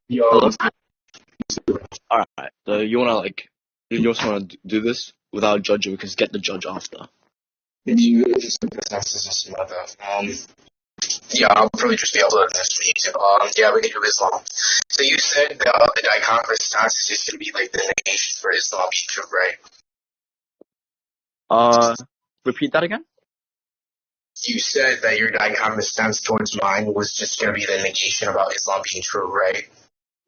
Hello? Yo, Alright. So you just wanna do this without judging, we can get the judge after. you just consensus about that. Yeah, I'll probably just be able to this week. Yeah, we can do Islam. So you said the dichotomous stance is just gonna be like the negation for Islam being true, right? Repeat that again? You said that your dichotomous stance towards mine was just gonna be the negation about Islam being true, right?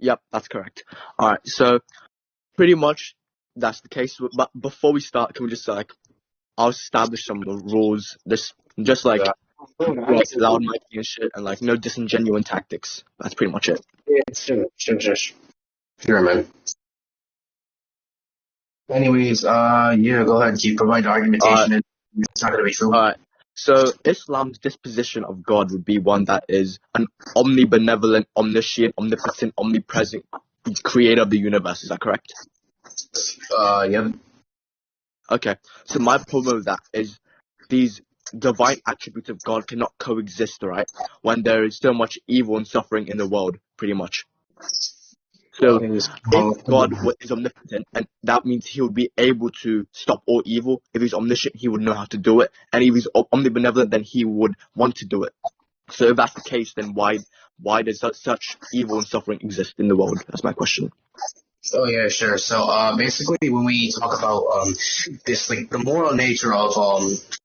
Yep, that's correct. Alright, so pretty much that's the case. But before we start, can we just I'll establish some of the rules. Just loud mic and shit, and no disingenuous tactics. That's pretty much it. Yeah, sure, man. Anyways, yeah, go ahead. You provide the argumentation. It's not gonna be true. Alright. So Islam's disposition of God would be one that is an omnibenevolent, omniscient, omnipotent, omnipresent creator of the universe. Is that correct? Yeah. Okay. So my problem with that is these divine attributes of God cannot coexist, right? When there is so much evil and suffering in the world, pretty much. So if God is omnipotent, and that means he would be able to stop all evil. If he's omniscient, he would know how to do it. And if he's omnibenevolent, then he would want to do it. So if that's the case, then why does such evil and suffering exist in the world? That's my question. Oh yeah, sure. So basically, when we talk about this, the moral nature of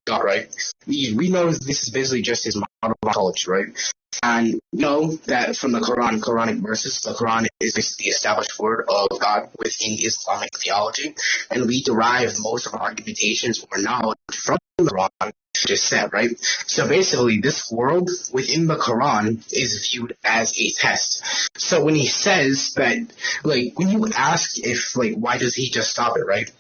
God, right? We know this is basically just his model knowledge, right? And we know that from the Quranic verses, the Quran is the established word of God within Islamic theology, and we derive most of our argumentations or knowledge from the Quran. Just said, right? So basically, this world within the Quran is viewed as a test. So when he says that, when you ask if, why does he just stop it, right?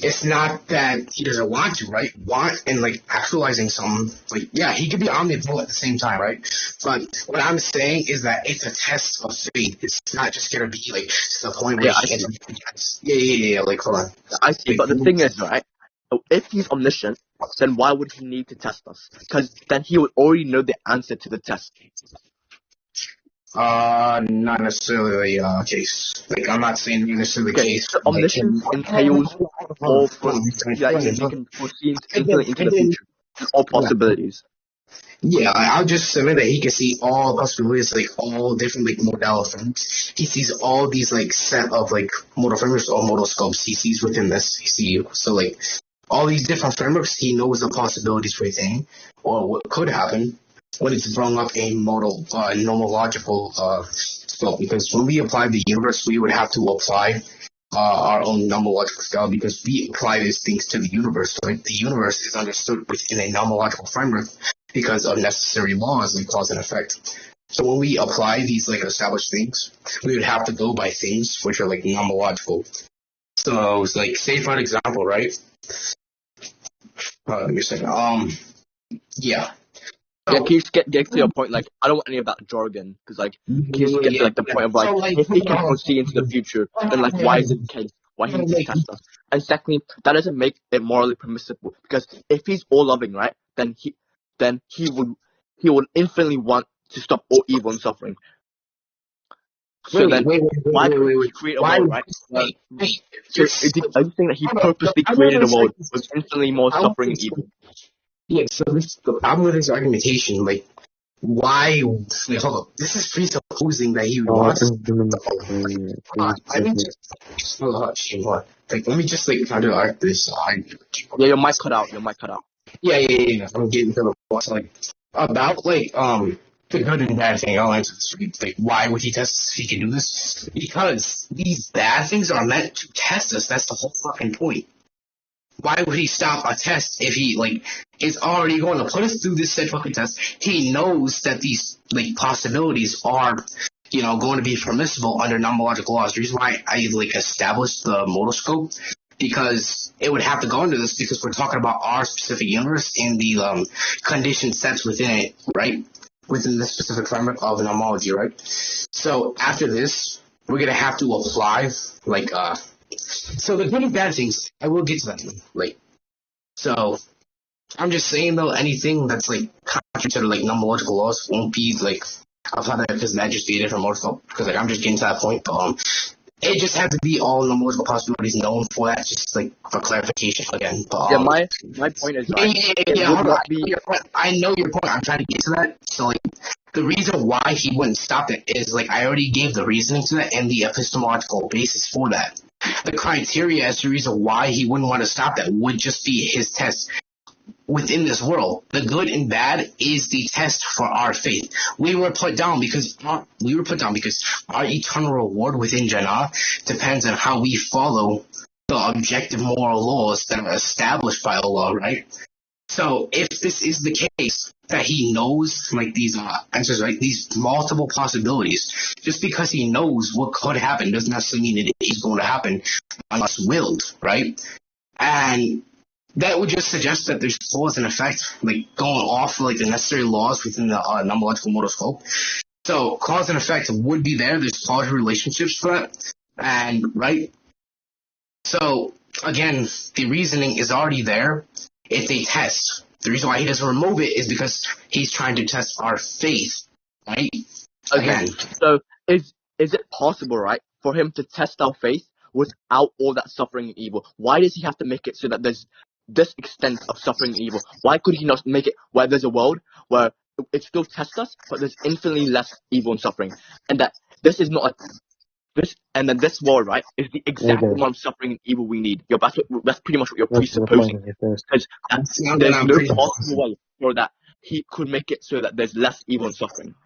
It's not that he doesn't want to, right? Want and, actualizing something, yeah, he could be omnipotent at the same time, right? But what I'm saying is that it's a test of faith. It's not just going to be, to the point where yeah, hold on. I see, but the thing is, right? If he's omniscient, then why would he need to test us? Because then he would already know the answer to the test. Not necessarily the case. I'm not saying necessarily the case. So omniscience entails all that you can foresee into the future, all possibilities. Yeah, I'll just submit that he can see all possibilities, all different modal frameworks. He sees all these set of modal frameworks or modal scopes. He sees within this. So all these different frameworks, he knows the possibilities within or what could happen when it's brought up a modal nomological scope. Because when we apply the universe, we would have to apply our own nomological scale because we apply these things to the universe. The universe is understood within a nomological framework because of necessary laws like cause and effect. So when we apply these established things, we would have to go by things which are nomological. So it's say for an example, right? Let me say, yeah. Yeah, can you just get to your point? I don't want any of that jargon, because can you just get to the point of if he can foresee into the future, then why is it the case? Why he needs to test us? And secondly, that doesn't make it morally permissible, because if he's all loving, right, then he would infinitely want to stop all evil and suffering. So why would he create a world, right? So are you saying that he purposely created a world with infinitely more suffering and evil? Yeah, so the problem with his argumentation, why? Wait, hold up. This is presupposing that he wants. Let me just try to argue this. Yeah, your mic cut out. Yeah. I'm getting to the point. About the good and bad thing. I'll answer this. Why would he test if he can do this? Because these bad things are meant to test us. That's the whole fucking point. Why would he stop a test if he is already going to put us through this said fucking test? He knows that these possibilities are going to be permissible under nomological laws. The reason why I established the modal scope because it would have to go into this because we're talking about our specific universe and the condition sets within it, right? Within the specific framework of nomology, right? So after this, we're gonna have to apply so the good and bad things, I will get to them. So I'm just saying though, anything that's contrary to nomological laws won't be outside of that, because that just be a different motorcycle. Because like I'm just getting to that point. But it just has to be all the multiple possibilities known for that, just like for clarification again. But, Yeah, my point is right. yeah, hold on. I know your point. I'm trying to get to that. So like the reason why he wouldn't stop it is like I already gave the reasoning to that and the epistemological basis for that. The criteria as to the reason why he wouldn't want to stop that would just be his test within this world. The good and bad is the test for our faith. We were put down because our eternal reward within Jannah depends on how we follow the objective moral laws that are established by Allah, right? So if this is the case that he knows like these answers, right, these multiple possibilities, just because he knows what could happen doesn't necessarily mean it is going to happen unless willed, right? And that would just suggest that there's cause and effect, like going off like the necessary laws within the nomological motor scope. So cause and effect would be there. There's causal relationships for that, and right. So again, the reasoning is already there. It's a test. The reason why he doesn't remove it is because he's trying to test our faith, right? Okay. So is it possible, right, for him to test our faith without all that suffering and evil? Why does he have to make it so that there's this extent of suffering and evil? Why could he not make it where there's a world where it still tests us, but there's infinitely less evil and suffering, and that this is not and then this world, right, is the exact amount of suffering and evil we need. That's pretty much what you're presupposing, because there's no possible way for that he could make it so that there's less evil and suffering.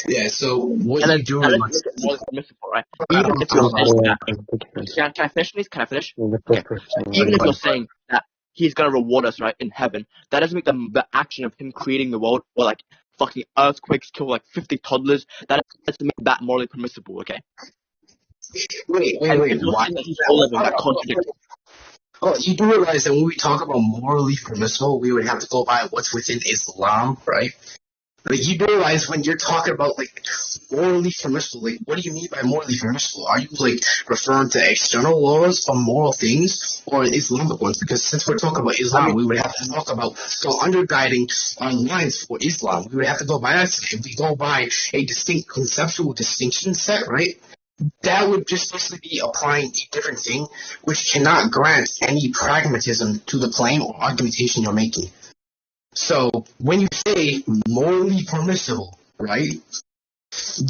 Yeah, so what and then you do let's make it more permissible, right? Even if you're saying that, can I finish, please? Can I finish? Okay. Even if you're saying that he's gonna reward us, right, in heaven, that doesn't make the action of him creating the world or like fucking earthquakes kill like 50 toddlers. That doesn't make that morally permissible, okay? Wait. Why? Oh, you do realize that when we talk about morally permissible, we would have to go by what's within Islam, right? Like, you do realize when you're talking about, like, morally permissible, like, what do you mean by morally permissible? Are you, like, referring to external laws or moral things or Islamic ones? Because since we're talking about Islam, we would have to talk about, so under guiding our lines for Islam, we would have to go by that. If we go by a distinct conceptual distinction set, right, that would just basically be applying a different thing, which cannot grant any pragmatism to the claim or argumentation you're making. So when you say morally permissible, right?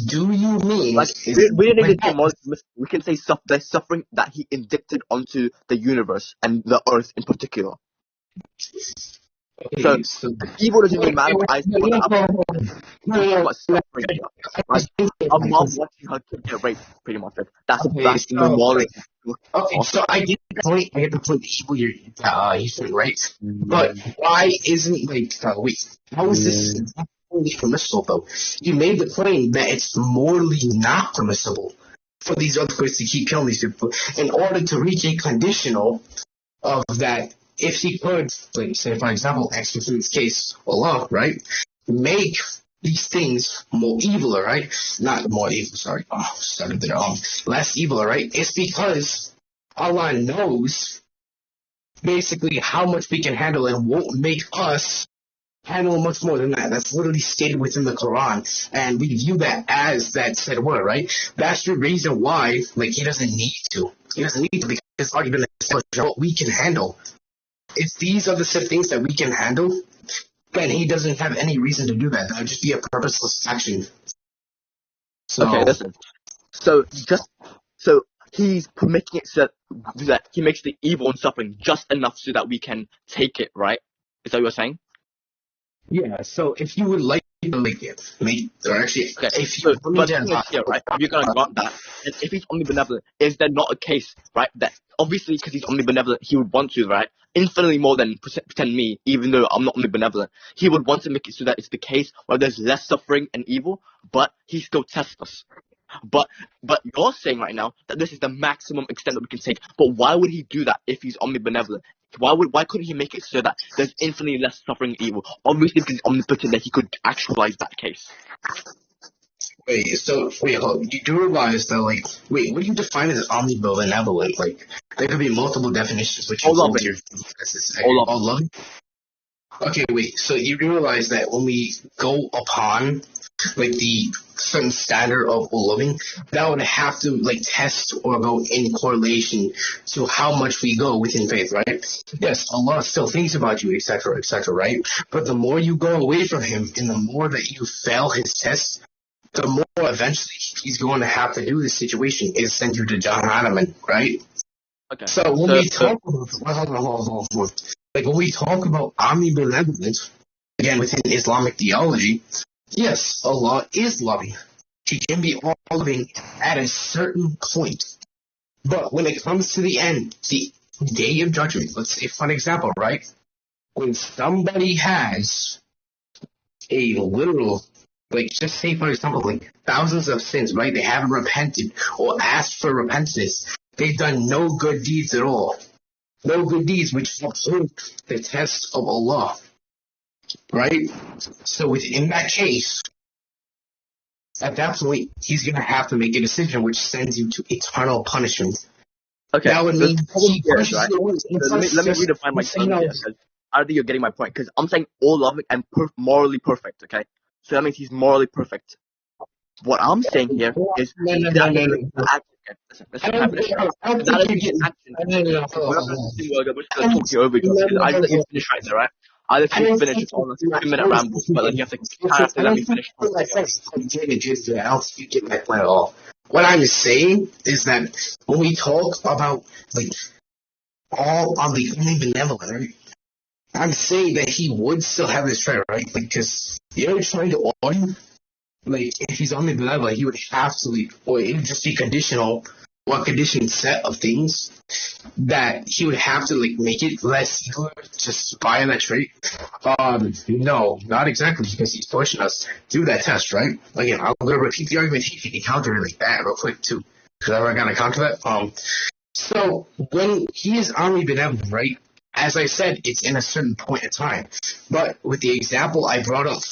Do you mean like we don't need to say morally permissible? We can say the suffering that he indicted onto the universe and the earth in particular. Okay, so evil doesn't even matter. I say what suffering, right? A mom watching her kid get raped, pretty much. That's the moral. Okay, so I get the point. I get the point. Evil, you're saying, right? But why isn't how is this morally permissible though? You made the claim that it's morally not permissible for these earthquakes to keep killing these people in order to reach a conditional of that. If she could, like, say, for example, in this case, Allah, right, make these things more evil, right? Not more evil, sorry. Started there. Less evil, right? It's because Allah knows basically how much we can handle and won't make us handle much more than that. That's literally stated within the Quran. And we view that as that said word, right? That's the reason why, like, he doesn't need to. He doesn't need to because it's already been what we can handle. If these are the set of things that we can handle, then he doesn't have any reason to do that. That would just be a purposeless action. So, okay, listen. So he's making it so that he makes the evil and suffering just enough so that we can take it, right? Is that what you're saying? Yeah. So if you would like to make it, if you right? If you're gonna grant that, and if he's omnibenevolent, is there not a case, right, that obviously because he's omnibenevolent, he would want to, right, infinitely more than pretend me, even though I'm not omnibenevolent, he would want to make it so that it's the case where there's less suffering and evil, but he still tests us. But you're saying right now that this is the maximum extent that we can take. But why would he do that if he's omnibenevolent? Why couldn't he make it so that there's infinitely less suffering and evil? Obviously, because he's omnipotent, that he could actualize that case. Hold. You do realize that, like, what do you define as omnibenevolent? Like, there could be multiple definitions, which all loving. Okay, wait. So you realize that when we go upon like the certain standard of loving, that would have to like test or go in correlation to how much we go within faith, right? Yes, Allah still thinks about you, etc., right? But the more you go away from Him, and the more that you fail His test, the more eventually He's going to have to do this situation is send you to Jahannam, right? Okay. So when we talk about like when we talk about omnibenevolence, again within Islamic theology, yes, Allah is loving. He can be all loving at a certain point. But when it comes to the end, the day of judgment, let's say for an example, right? When somebody has a literal, like just say for example, like thousands of sins, right? They haven't repented or asked for repentance. They've done no good deeds at all. No good deeds which uphold the test of Allah. Right? So within that case, at that point, he's going to have to make a decision which sends you to eternal punishment. Okay. That would mean he punishes right? you. So let me redefine my terms here, because I don't think you're getting my point. Because I'm saying all loving and morally perfect, okay? So that means he's morally perfect. What I'm saying here is that is an action. Listen, can I finish? That is an action. We're not going to talk you over each other, because I just let you finish right there, right? I let you finish on a 2-minute ramble, but like you have to let me finish. I don't think you get my point at all. What I'm saying is that when we talk about like all on the omnibenevolent, right? I'm saying that he would still have his trait, right? Like, because you're trying to argue, like, if he's omnibenevolent, he would have to, like, or it would just be conditional, or a conditioned set of things that he would have to, like, make it less equal just by that trait. No, not exactly, because he's pushing us through that test, right? Again, I'm going to repeat the argument. He can counter it like that real quick, too. Because I'm going to counter that. So, when he is omnibenevolent, right? As I said, it's in a certain point in time. But with the example I brought up,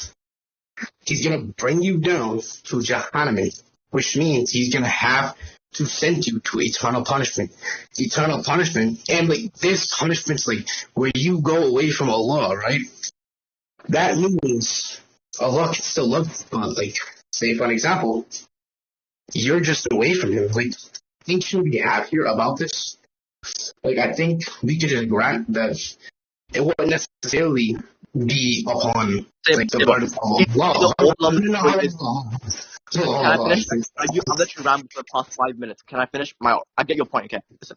he's going to bring you down to Jahannam, which means he's going to have to send you to eternal punishment. Eternal punishment, and like this punishment's like where you go away from Allah, right? That means Allah can still love you, but like, say for an example, you're just away from Him. Like, I think should we have here about this? Like, I think we could just grant that it wouldn't necessarily be upon like the burden of Allah. Can I finish? I've let you ramble for the past 5 minutes. Can I finish? I get your point, okay? Listen.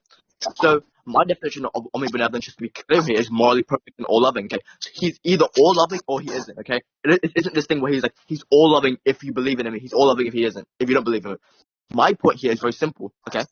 So, my definition of omnibenevolence, just to be clear here, is morally perfect and all-loving, okay? So he's either all-loving or he isn't, okay? It isn't this thing where he's like, he's all-loving if you believe in him, he's all-loving if he isn't, if you don't believe in him. My point here is very simple, okay?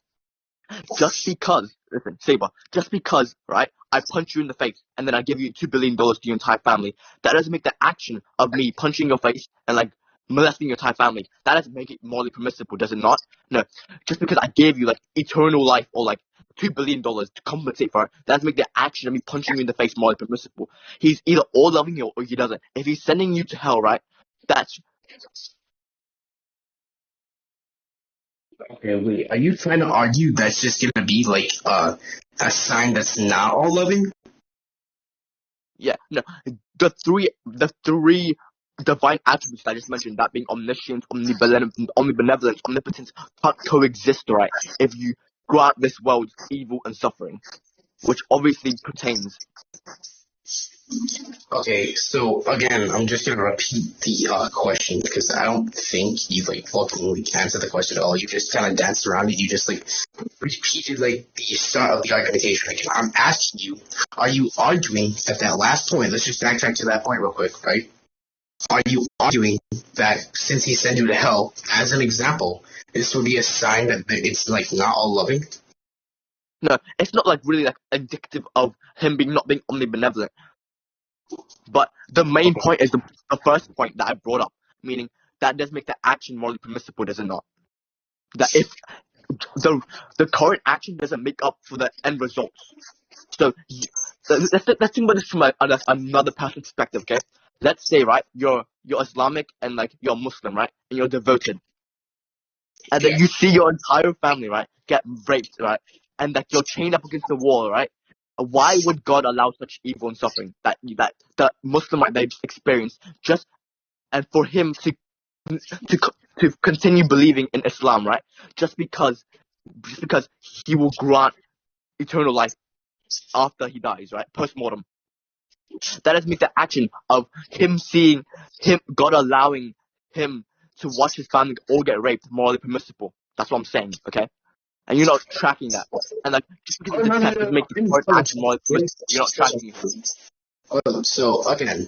Just because, listen, Seiba, just because, right, I punch you in the face and then I give you $2 billion to your entire family, that doesn't make the action of me punching your face and, like, molesting your entire family, that doesn't make it morally permissible, does it not? No. Just because I gave you, like, eternal life or, like, $2 billion to compensate for it, that doesn't make the action of me punching you in the face morally permissible. He's either all loving you or he doesn't. If he's sending you to hell, right, that's... Okay, wait. Are you trying to argue that's just gonna be like a sign that's not all loving? Yeah, no. The three divine attributes that I just mentioned, that being omniscience, omnibenevolence, omnipotence, can't coexist, right? If you grant this world evil and suffering, which obviously pertains. Okay, so again, I'm just gonna repeat the question because I don't think you like ultimately answered the question at all. You just kind of danced around it. You just like repeated like the start of the argumentation. Again, I'm asking you, are you arguing at that last point? Let's just backtrack to that point real quick, right? Are you arguing that since he sent you to hell, as an example, this would be a sign that it's like not all loving? No, it's not like really like indicative of him not being omnibenevolent. But the main point is the first point that I brought up, meaning that does make the action morally permissible, does it not? That if the current action doesn't make up for the end results. So let's think about this from another person's perspective, okay? Let's say, right, you're Islamic and like you're Muslim, right, and you're devoted, and then you see your entire family, right, get raped, right, and that you're chained up against the wall, right? Why would God allow such evil and suffering that the Muslim right they've experienced, just and for him to to continue believing in Islam, right? Just because he will grant eternal life after he dies, right? Post-mortem. That doesn't make the action of him seeing God allowing him to watch his family all get raped morally permissible. That's what I'm saying, okay? And you're not tracking that. And like, just because it's a test doesn't make the current action morally permissible. You're not tracking it. So again,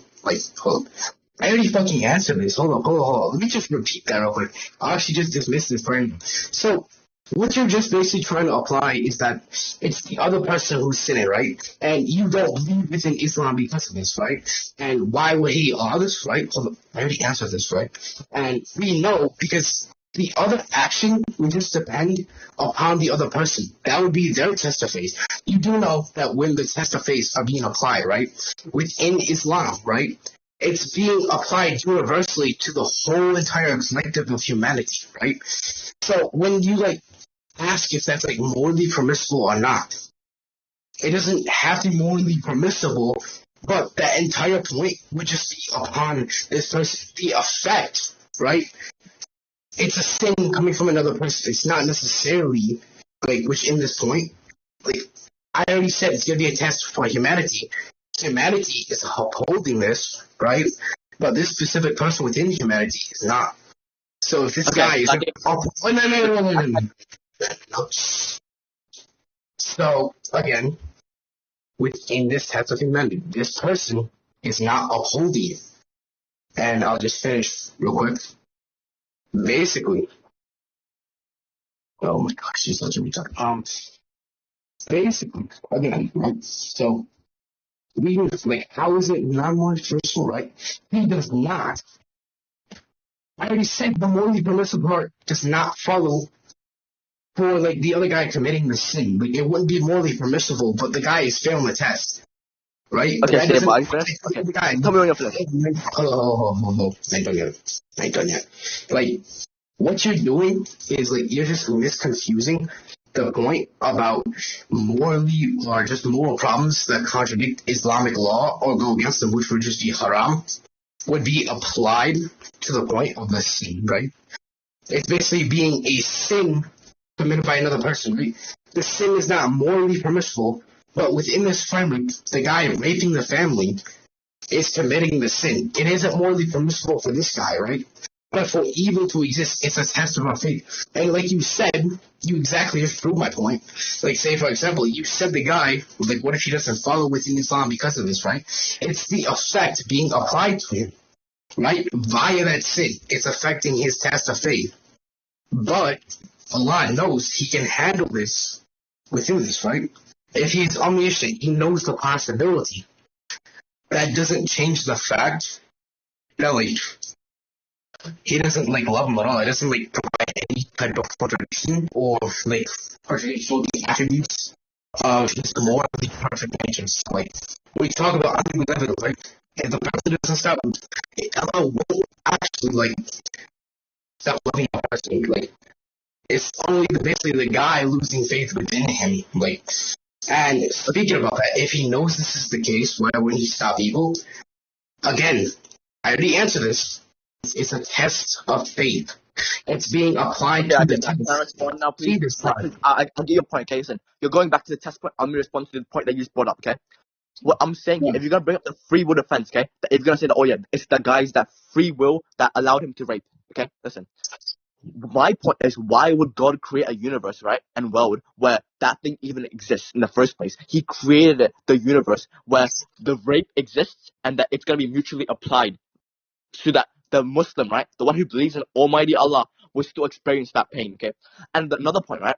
hold up. I already fucking answered this. Hold on. Let me just repeat that real quick. I actually just dismissed this for you. So what you're just basically trying to apply is that it's the other person who's sinning, right? And you don't believe within Islam because of this, right? And why would he allow this, right? Hold up. I already answered this, right? And we know because the other action would just depend upon the other person. That would be their test of faith. You do know that when the test of faith are being applied, right, within Islam, right, it's being applied universally to the whole entire collective of humanity, right? So when you ask if that's morally permissible or not, it doesn't have to be morally permissible, but that entire point would just be upon this person, the effect, right? It's a sin coming from another person. It's not necessarily which in this point, I already said it's gonna be a test for humanity. Humanity is upholding this, right? But this specific person within humanity is not. So if this guy is no. So again, within this test of humanity, this person is not upholding it. And I'll just finish real quick. Basically, oh my gosh, she's such a retard. Basically, again, right? So we how is it not morally permissible, right? He does not. I already said the morally permissible part does not follow for the other guy committing the sin. It wouldn't be morally permissible, but the guy is failing the test, right? Okay, Seiba, are you finished? Okay. Tell me when you're finished. Oh, I ain't done yet. What you're doing is you're just misconfusing the point about morally or just moral problems that contradict Islamic law or go against them, which would just be haram, would be applied to the point of the sin, right? It's basically being a sin committed by another person, right? The sin is not morally permissible, but within this framework, the guy raping the family is committing the sin. It isn't morally permissible for this guy, right? But for evil to exist, it's a test of our faith. And like you said, you exactly just proved my point. Say, for example, you said the guy, what if he doesn't follow within Islam because of this, right? It's the effect being applied to him, right? Via that sin. It's affecting his test of faith. But Allah knows he can handle this within this, right? If he's omniscient, he knows the possibility. That doesn't change the fact that, he doesn't love him at all. It doesn't provide any type of contradiction or contradiction the attributes of his morally perfect nature. When we talk about unbelievable, right? If the person doesn't stop, Allah won't actually stop loving a person. It's only basically the guy losing faith within him. And speaking about that, if he knows this is the case, why wouldn't he stop evil? Again, I already answered this. It's a test of faith. It's being applied to the test. Can I respond now, please? I'll give you a point, okay? Listen, you're going back to the test point. I'm going to respond to the point that you just brought up, okay? What I'm saying, if you're going to bring up the free will defense, okay? If you're going to say that, oh yeah, it's the guys that free will that allowed him to rape, okay? Listen. My point is, why would God create a universe, right, and world where that thing even exists in the first place? He created the universe where the rape exists and that it's going to be mutually applied so that the Muslim, right, the one who believes in Almighty Allah, will still experience that pain, okay? And another point, right,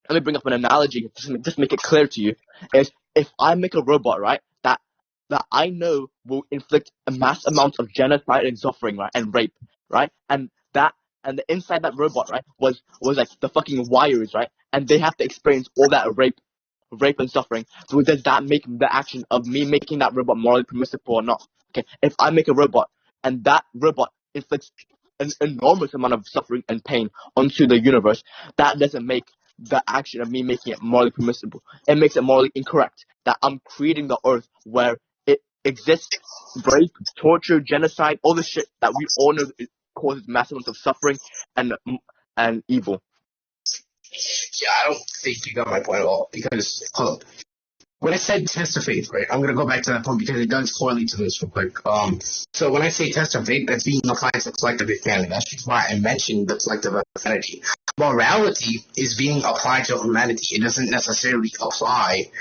let me bring up an analogy, just make it clear to you, is if I make a robot, right, that I know will inflict a mass amount of genocide and suffering, right, and rape, right, and the inside that robot, right, was the fucking wires, right, and they have to experience all that rape and suffering. So does that make the action of me making that robot morally permissible or not? Okay, if I make a robot and that robot inflicts an enormous amount of suffering and pain onto the universe, that doesn't make the action of me making it morally permissible. It makes it morally incorrect that I'm creating the earth where it exists, rape, torture, genocide, all the shit that we all know causes massive amounts of suffering and evil. Yeah, I don't think you got my point at all. Because, hold up. When I said test of faith, right, I'm going to go back to that point because it does correlate to this real quick. So when I say test of faith, that's being applied to collective humanity. That's just why I mentioned the collective humanity. Morality is being applied to humanity. It doesn't necessarily apply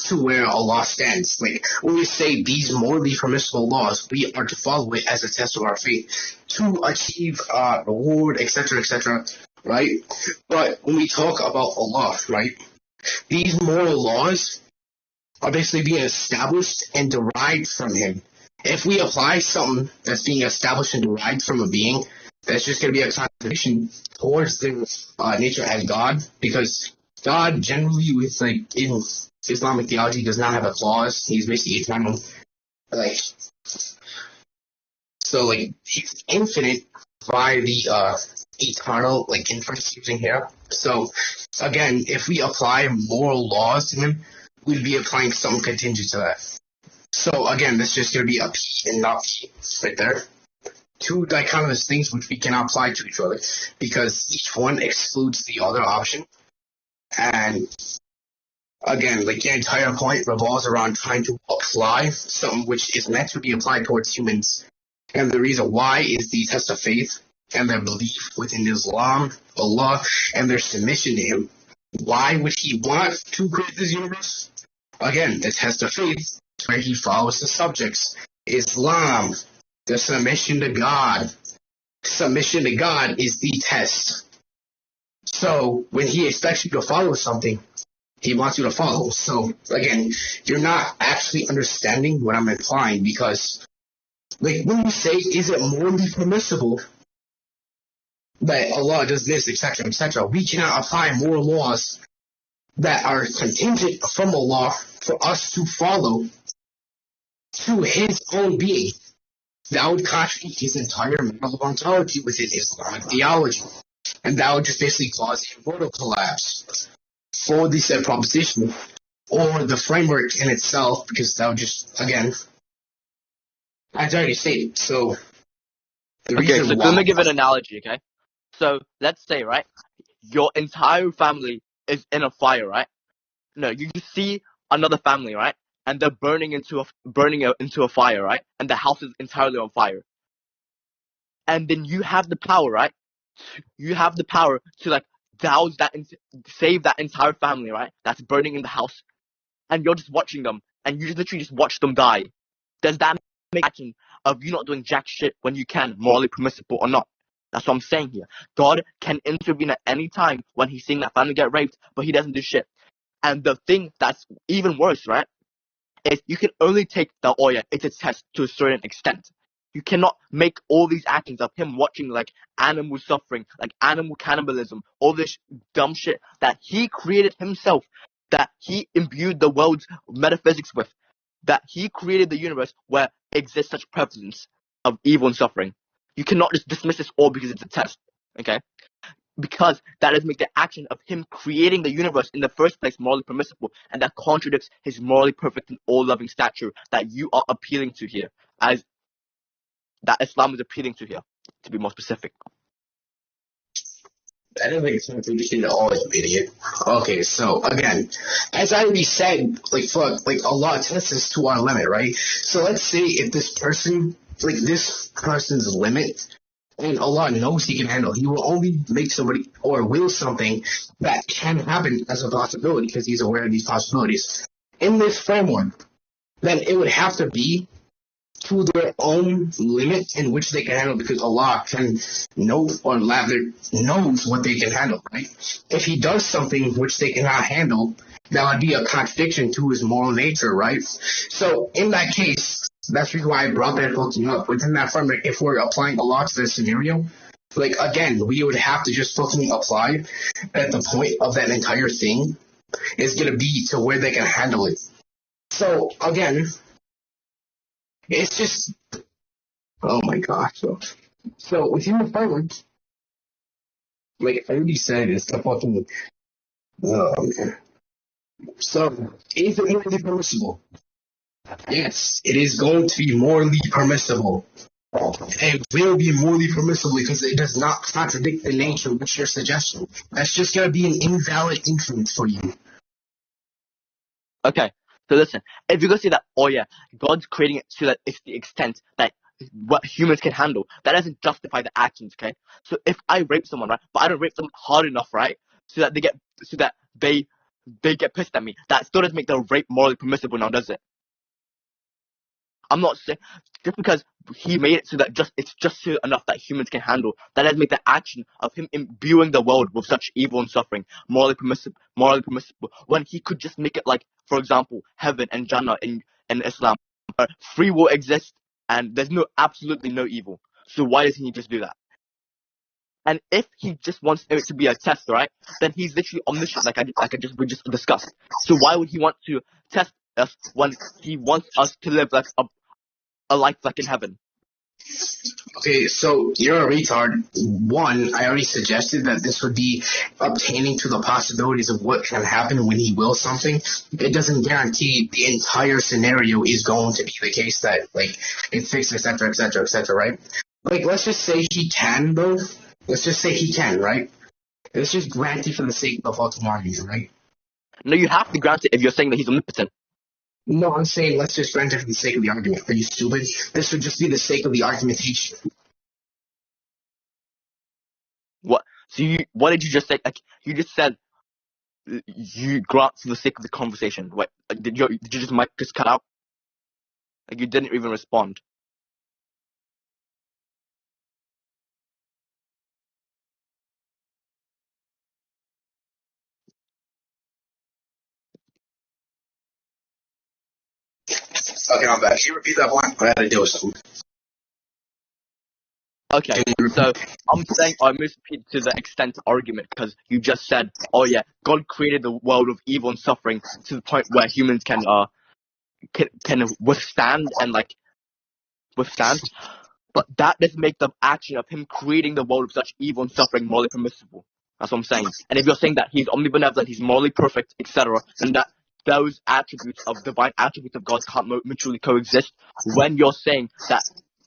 to where Allah stands. Like, when we say these morally permissible laws, we are to follow it as a test of our faith to achieve reward, etc., right? But when we talk about Allah, right, these moral laws are basically being established and derived from him. If we apply something that's being established and derived from a being, that's just going to be a contradiction towards their nature as God, because God generally, with like in Islamic theology, does not have a clause. He's basically eternal. Like, so like he's infinite by the eternal like inference using here. So again, if we apply moral laws to him, we'd be applying something contingent to that. So again, that's just going to be a P and not P right there. Two dichotomous things which we cannot apply to each other because each one excludes the other option. And again, like the entire point revolves around trying to apply something which is meant to be applied towards humans. And the reason why is the test of faith and their belief within Islam, Allah, and their submission to him. Why would he want to create this universe? Again, the test of faith, where he follows the subjects. Islam, the submission to God. Submission to God is the test. So, when he expects you to follow something, he wants you to follow. So, again, you're not actually understanding what I'm implying, because, like, when you say, is it morally permissible that Allah does this, etc., we cannot apply moral laws that are contingent from Allah for us to follow to his own being. That would contradict his entire mental ontology within Islamic theology. And that would just basically cause a total collapse for the said proposition or the framework in itself, because that would just, again, as I already stated. So, Okay, so let me give an analogy, okay? So, let's say, right, your entire family is in a fire, right? No, you just see another family, right? And they're burning into a fire, right? And the house is entirely on fire. And then you have the power, right? You have the power to like douse that and save that entire family, right? That's burning in the house. And you're just watching them, and you just literally just watch them die. Does that make action of you not doing jack shit when you can, morally permissible or not? That's what I'm saying here. God can intervene at any time when he's seeing that family get raped, but he doesn't do shit. And the thing that's even worse, right, is you can only take the oil, it's a test to a certain extent. You cannot make all these actions of him watching like animal suffering, like animal cannibalism, all this dumb shit that he created himself, that he imbued the world's metaphysics with, that he created the universe where exists such prevalence of evil and suffering. You cannot just dismiss this all because it's a test, okay? Because that doesn't make the action of him creating the universe in the first place morally permissible, and that contradicts his morally perfect and all-loving stature that you are appealing to here, as that Islam is appealing to here, to be more specific. I don't think it's a contradiction at all, you idiot. Okay, so again, as I already said, like fuck, like Allah tests us to our limit, right? So let's say if this person's limit, and Allah knows he can handle, he will only make somebody or will something that can happen as a possibility because he's aware of these possibilities. In this framework, then it would have to be to their own limit in which they can handle, because Allah can know or rather knows what they can handle, right? If he does something which they cannot handle, that would be a contradiction to his moral nature, right? So in that case, that's the reason why I brought that whole thing up. Within that framework, if we're applying Allah to this scenario, like again, we would have to just fucking apply that the point of that entire thing is going to be to where they can handle it. So again, it's just, oh my gosh. So within the framework, like I already said, it's the fucking, oh man. So, is it morally permissible? Yes, it is going to be morally permissible. It will be morally permissible because it does not contradict the nature which you're suggesting. That's just going to be an invalid inference for you. Okay, so listen, if you're gonna say that, oh yeah, God's creating it so that it's the extent that what humans can handle, that doesn't justify the actions, okay? So if I rape someone, right, but I don't rape someone hard enough, right, so that they get pissed at me, that still doesn't make the rape morally permissible now, does it? I'm not saying just because he made it so that it's just so enough that humans can handle. That doesn't make the action of him imbuing the world with such evil and suffering morally permissible. Morally permissible when he could just make it like, for example, heaven and Jannah in Islam, where free will exists and there's absolutely no evil. So why doesn't he just do that? And if he just wants it to be a test, right? Then he's literally omniscient, like we just discussed. So why would he want to test us when he wants us to live like a life like in heaven? Okay, so you're a retard. One, I already suggested that this would be obtaining to the possibilities of what can happen when he wills something. It doesn't guarantee the entire scenario is going to be the case that, like, it's fixed, etc., etc., etc., right? Like, let's just say he can, though. Let's just say he can, right? Let's just grant it for the sake of autonomy, right? No, you have to grant it if you're saying that he's omnipotent. No, I'm saying let's just grant it for the sake of the argument. Are you stupid? This would just be the sake of the argumentation. What? So what did you just say? Like, you just said you grant for the sake of the conversation. What? Did you just mic just cut out? Like, you didn't even respond. Okay, I'm back. Can you repeat that one? I had to deal with something. Okay, so I'm saying I misrepeated to the extent of argument because you just said, oh yeah, God created the world of evil and suffering to the point where humans can withstand and like withstand, but that doesn't make the action of him creating the world of such evil and suffering morally permissible. That's what I'm saying. And if you're saying that he's omnibenevolent, he's morally perfect, etc., then that those attributes of divine attributes of God can't mutually coexist. When you're saying that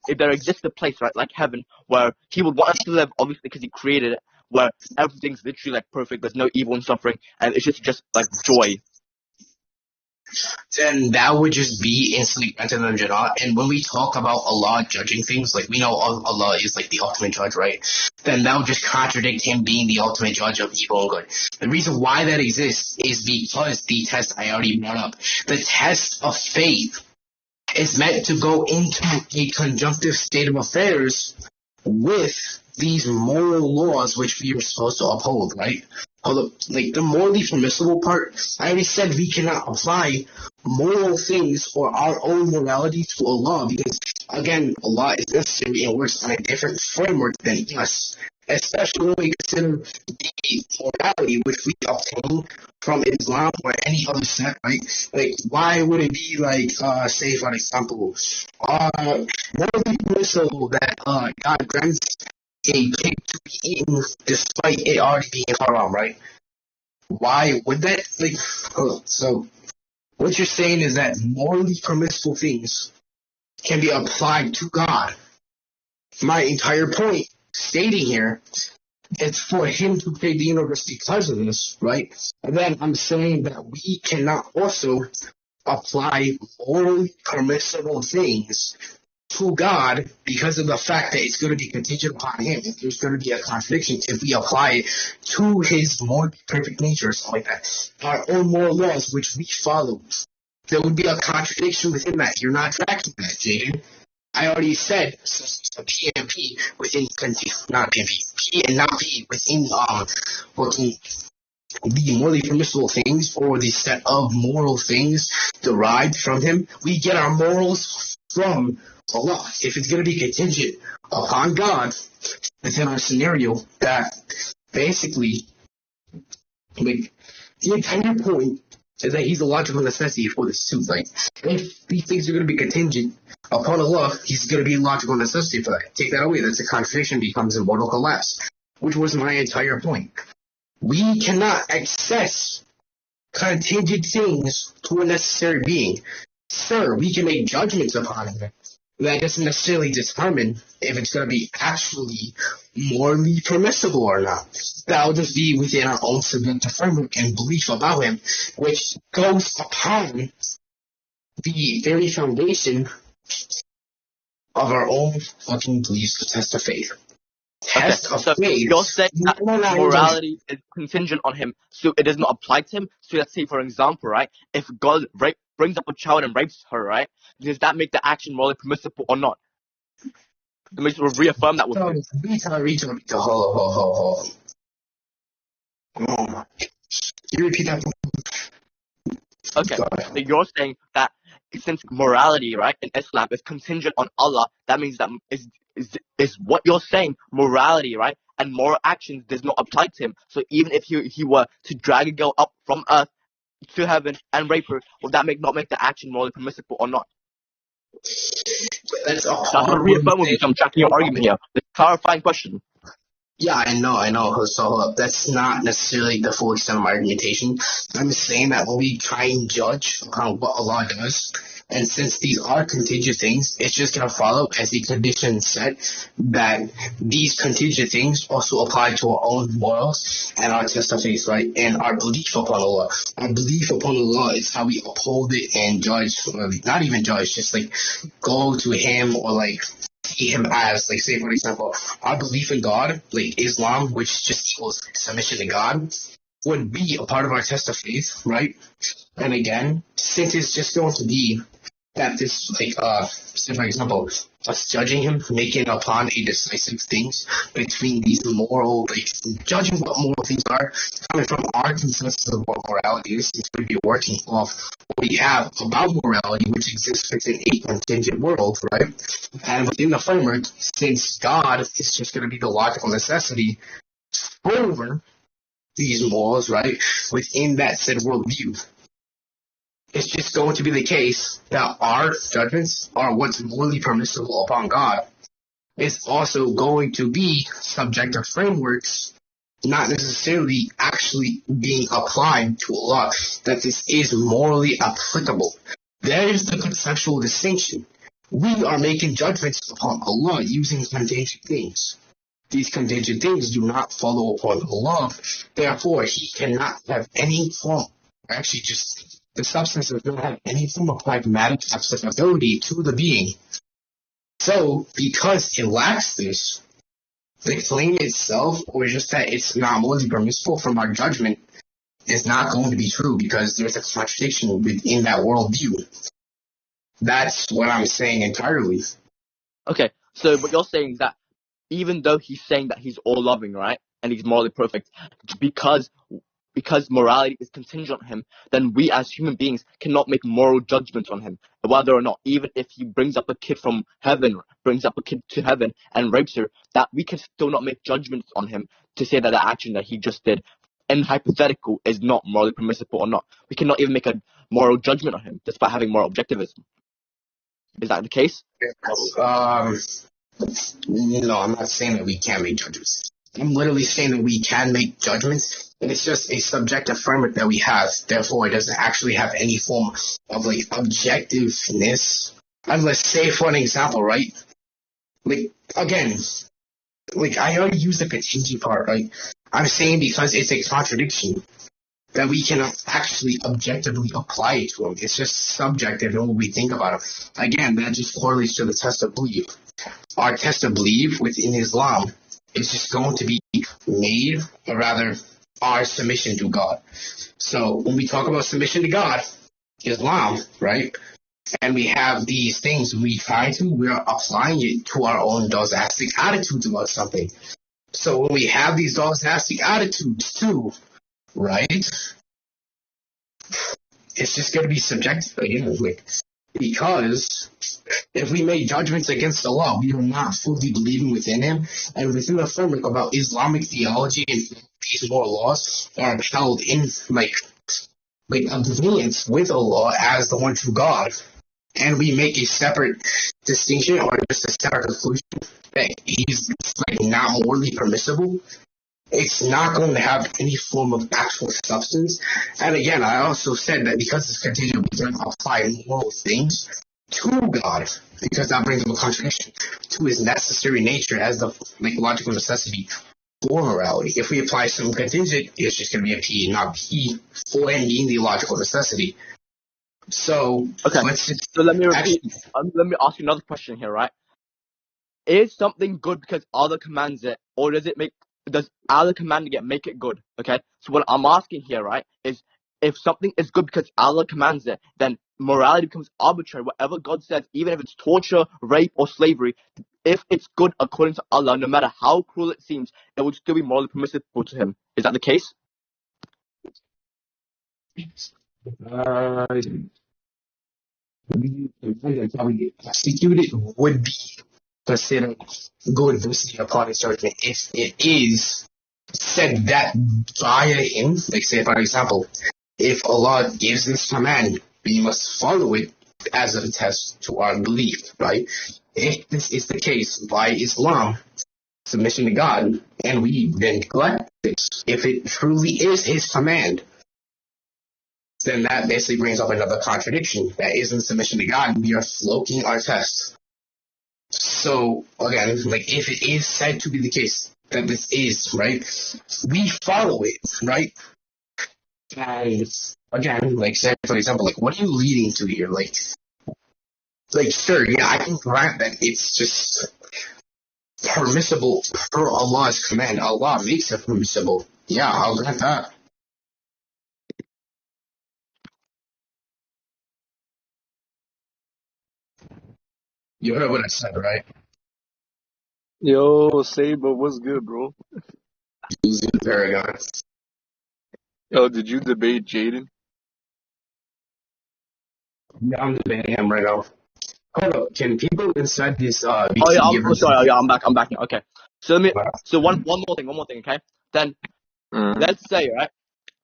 if there exists a place, right, like heaven, where he would want us to live, obviously because he created it, where everything's literally like perfect, there's no evil and suffering, and it's just like joy. Then that would just be instantly granted under Jannah. And when we talk about Allah judging things, like we know Allah is like the ultimate judge, right? Then that would just contradict him being the ultimate judge of evil and good. The reason why that exists is because the test I already brought up. The test of faith is meant to go into a conjunctive state of affairs with these moral laws which we are supposed to uphold, right? Like the morally permissible part, I already said we cannot apply moral things or our own morality to Allah because, again, Allah is necessary and works on a different framework than us, especially when we consider the morality which we obtain from Islam or any other sect, right? Like, why would it be like, say, for example, morally permissible that God grants a pig to be eaten despite it already being haram, right? Why would that? Like, so what you're saying is that morally permissible things can be applied to God. My entire point stating here is for him to create the universe because of this, right? And then I'm saying that we cannot also apply morally permissible things to God because of the fact that it's going to be contingent upon him. There's going to be a contradiction if we apply it to his more perfect nature or something like that. Our own moral laws, which we follow, there would be a contradiction within that. You're not tracking that, Jayden. I already said a P and P within, not P and P, P and not P within working the morally permissible things or the set of moral things derived from him. We get our morals from Allah. If it's going to be contingent upon God within our scenario, that basically, like, the entire point is that he's a logical necessity for this too. Like, if these things are going to be contingent upon Allah, he's going to be a logical necessity for that. Take that away, that's a contradiction, becomes a mortal collapse, which was my entire point. We cannot access contingent things to a necessary being. Sir, we can make judgments upon it. that doesn't necessarily determine if it's going to be actually morally permissible or not. That will just be within our own subjective framework and belief about him, which goes upon the very foundation of our own fucking beliefs to test of faith. Test of So faith. you're saying that morality is contingent on him, so it does not apply to him. So let's say, for example, right, if God brings up a child and rapes her, right, does that make the action morally permissible or not? Let me just reaffirm that with you. Hold. Oh my. Can you repeat that? Okay, so you're saying that since morality, right, in Islam is contingent on Allah, that means that is what you're saying, morality, right, and moral actions does not apply to him. So even if he were to drag a girl up from earth to heaven and rape her, will that not make the action morally permissible or not? That's a reaffirm with you. I'm tracking your argument here. It's a clarifying question. Yeah, I know. So that's not necessarily the full extent of my argumentation. I'm just saying that when we try and judge on what Allah does, and since these are contingent things, it's just going to follow, as the condition said, that these contingent things also apply to our own morals and our test of faith, right? And our belief upon Allah. Our belief upon Allah is how we uphold it and judge, not even judge, just like go to Him or like see Him as, like, say for example, our belief in God, like Islam, which just equals submission to God, would be a part of our test of faith, right? And again, since it's just going to be that this, like, say for example, us judging him, making upon a decisive things between these moral, like, judging what moral things are, coming from our consensus of what morality is, it's going to be working off what we have about morality, which exists within a contingent world, right? And within the framework, since God is just going to be the logical necessity over these morals, right, within that said worldview, it's just going to be the case that our judgments are what's morally permissible upon God. It's also going to be subjective frameworks, not necessarily actually being applied to Allah, that this is morally applicable. There is the conceptual distinction. We are making judgments upon Allah using contingent things. These contingent things do not follow upon Allah, therefore He cannot have any form, actually just the substance does not have any form of pragmatic applicability to the being. So, because it lacks this, the claim itself, or just that it's not morally permissible from our judgment, is not going to be true because there's a contradiction within that worldview. That's what I'm saying entirely. Okay, so what you're saying is that even though he's saying that he's all loving, right, and he's morally perfect, because morality is contingent on him, then we as human beings cannot make moral judgments on him, whether or not, even if he brings up a kid to heaven and rapes her, that we can still not make judgments on him to say that the action that he just did, in hypothetical, is not morally permissible or not. We cannot even make a moral judgment on him, despite having moral objectivism. Is that the case? No, I'm not saying that we can't make judgments. I'm literally saying that we can make judgments, and it's just a subjective framework that we have. Therefore, it doesn't actually have any form of, like, objectiveness. Unless, say, for an example, right? Like, again, like, I already used the contingent part, right? I'm saying because it's a contradiction that we cannot actually objectively apply it to him. It's just subjective in what we think about him. Again, that just correlates to the test of belief. Our test of belief within Islam is just going to be made, or rather, our submission to God. So when we talk about submission to God, Islam, right, and we have these things we are applying it to our own dogmatic attitudes about something. So when we have these dogmatic attitudes too, right, it's just going to be subjective again, because if we make judgments against Allah, we are not fully believing within Him, and within the framework about Islamic theology and these moral laws are upheld in like obedience with Allah as the one true God, and we make a separate distinction or just a separate conclusion that He's like not morally permissible, it's not going to have any form of actual substance. And again, I also said that because it's contingent, we can apply moral things to God. because that brings up a contradiction to his necessary nature as the like logical necessity for morality. If we apply some contingent, it's just going to be a P, not P, for and being the logical necessity. So Okay. let's just So let me repeat. Let me ask you another question here, right? Is something good because Allah commands it, or does Allah commanding it make it good? Okay. So what I'm asking here, right, is if something is good because Allah commands it, then morality becomes arbitrary. Whatever God says, even if it's torture, rape, or slavery, if it's good according to Allah, no matter how cruel it seems, it would still be morally permissible to Him. Is that the case? executed would be considered good versus upon his judgment if it is said that by him. Like say for example, if Allah gives this command, we must follow it as a test to our belief, right? If this is the case by Islam, submission to God, and we then neglect this, if it truly is his command, then that basically brings up another contradiction. That isn't submission to God. We are floating our test. So again, like if it is said to be the case that this is right, we follow it, right? And again, like say for example, like what are you leading to here? Like sure, yeah, I can grant that it's just permissible per Allah's command. Allah makes it permissible. Yeah, I'll grant that. You heard what I said, right? Yo, Seiba, what's good, bro? Paragon. Yo, did you debate Jayden? Yeah, I'm debating him right now. Hold up, can people inside this Oh yeah, VC give us sorry. Yeah, I'm back. I'm back now. Okay. So one more thing. Okay. Then Mm. let's say, right,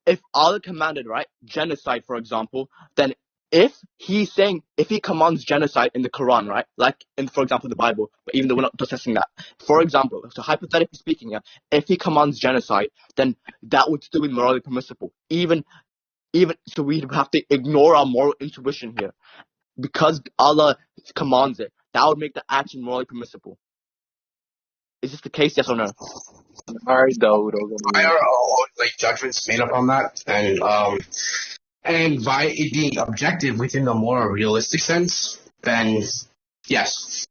if Allah commanded, right, genocide, for example, then if he commands genocide in the Quran, right, like in, for example, the Bible, but even though we're not discussing that, for example, so hypothetically speaking, yeah, if he commands genocide, then that would still be morally permissible. Even so, we'd have to ignore our moral intuition here because Allah commands it. That would make the action morally permissible. Is this the case? Yes or no? I doubt I it. are all like judgments made up on that, and by it being objective within the more realistic sense, then yes,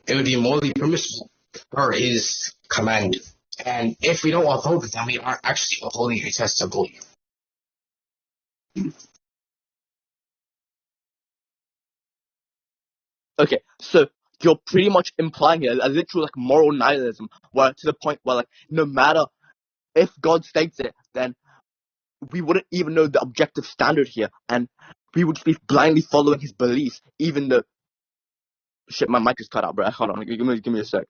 it would be morally permissible per his command. And if we don't uphold it, then we are actually upholding a test of belief. Okay, so you're pretty much implying here a literal like moral nihilism, where to the point where like no matter if God states it, then we wouldn't even know the objective standard here, and we would be blindly following his beliefs, even though shit, my mic is cut out, bro. Hold on, give me a sec.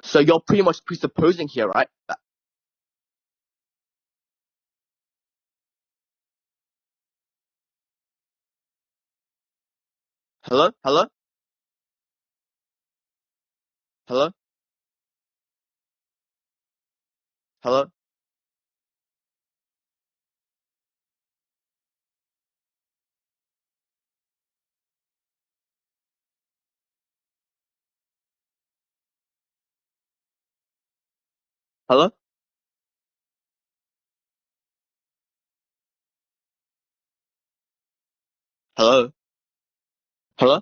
So you're pretty much presupposing here, right? Hello, hello, hello, hello. Hello? Hello? Hello?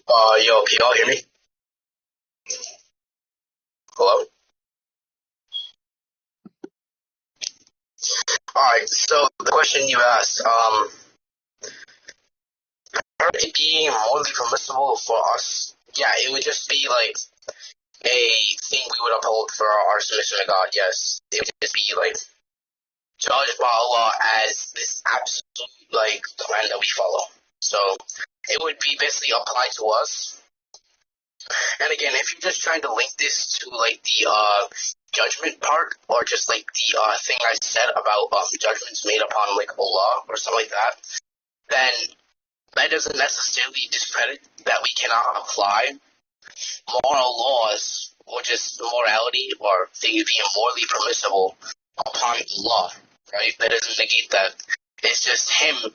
Yo, can y'all hear me? Hello? Alright, so the question you asked, it being morally permissible for us, yeah, it would just be like a thing we would uphold for our submission to God, yes. It would just be like judged by Allah as this absolute like command that we follow. So it would be basically applied to us. And again, if you're just trying to link this to like the judgment part, or just like the thing I said about judgments made upon like Allah or something like that, then that doesn't necessarily discredit that we cannot apply moral laws or just morality or things being morally permissible upon Allah, right? That doesn't negate that. It's just him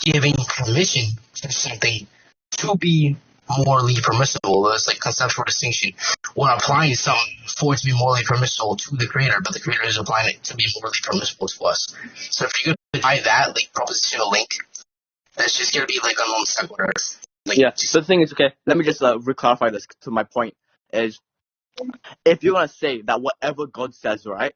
giving permission for something to be morally permissible. There's like conceptual distinction. We're applying something for it to be morally permissible to the creator, but the creator is applying it to be morally permissible to us. So if you're going to apply that like propositional link, that's just going to be like a non sequitur. Like, Yeah, so the thing is, okay, let me just re-clarify this to my point, is if you're going to say that whatever God says, right,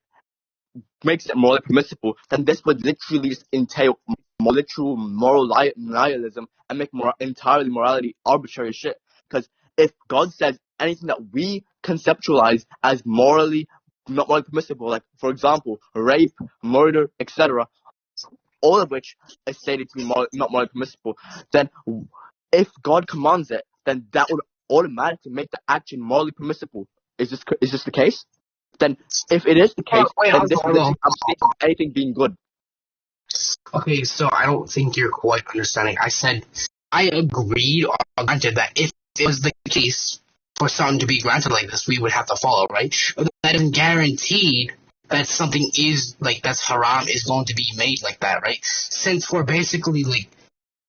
makes it morally permissible, then this would literally just entail literal moral nihilism and make entirely morality arbitrary shit. Because if God says anything that we conceptualize as morally not morally permissible, like, for example, rape, murder, etc., all of which is stated to be not morally permissible, then if God commands it, then that would automatically make the action morally permissible. Is this the case? Then, if it is the case, then this is anything being good. Okay, so I don't think you're quite understanding. I said I agreed or granted that if it was the case for something to be granted like this, we would have to follow, right? But that isn't guaranteed that something is like that's haram is going to be made like that, right? Since we're basically like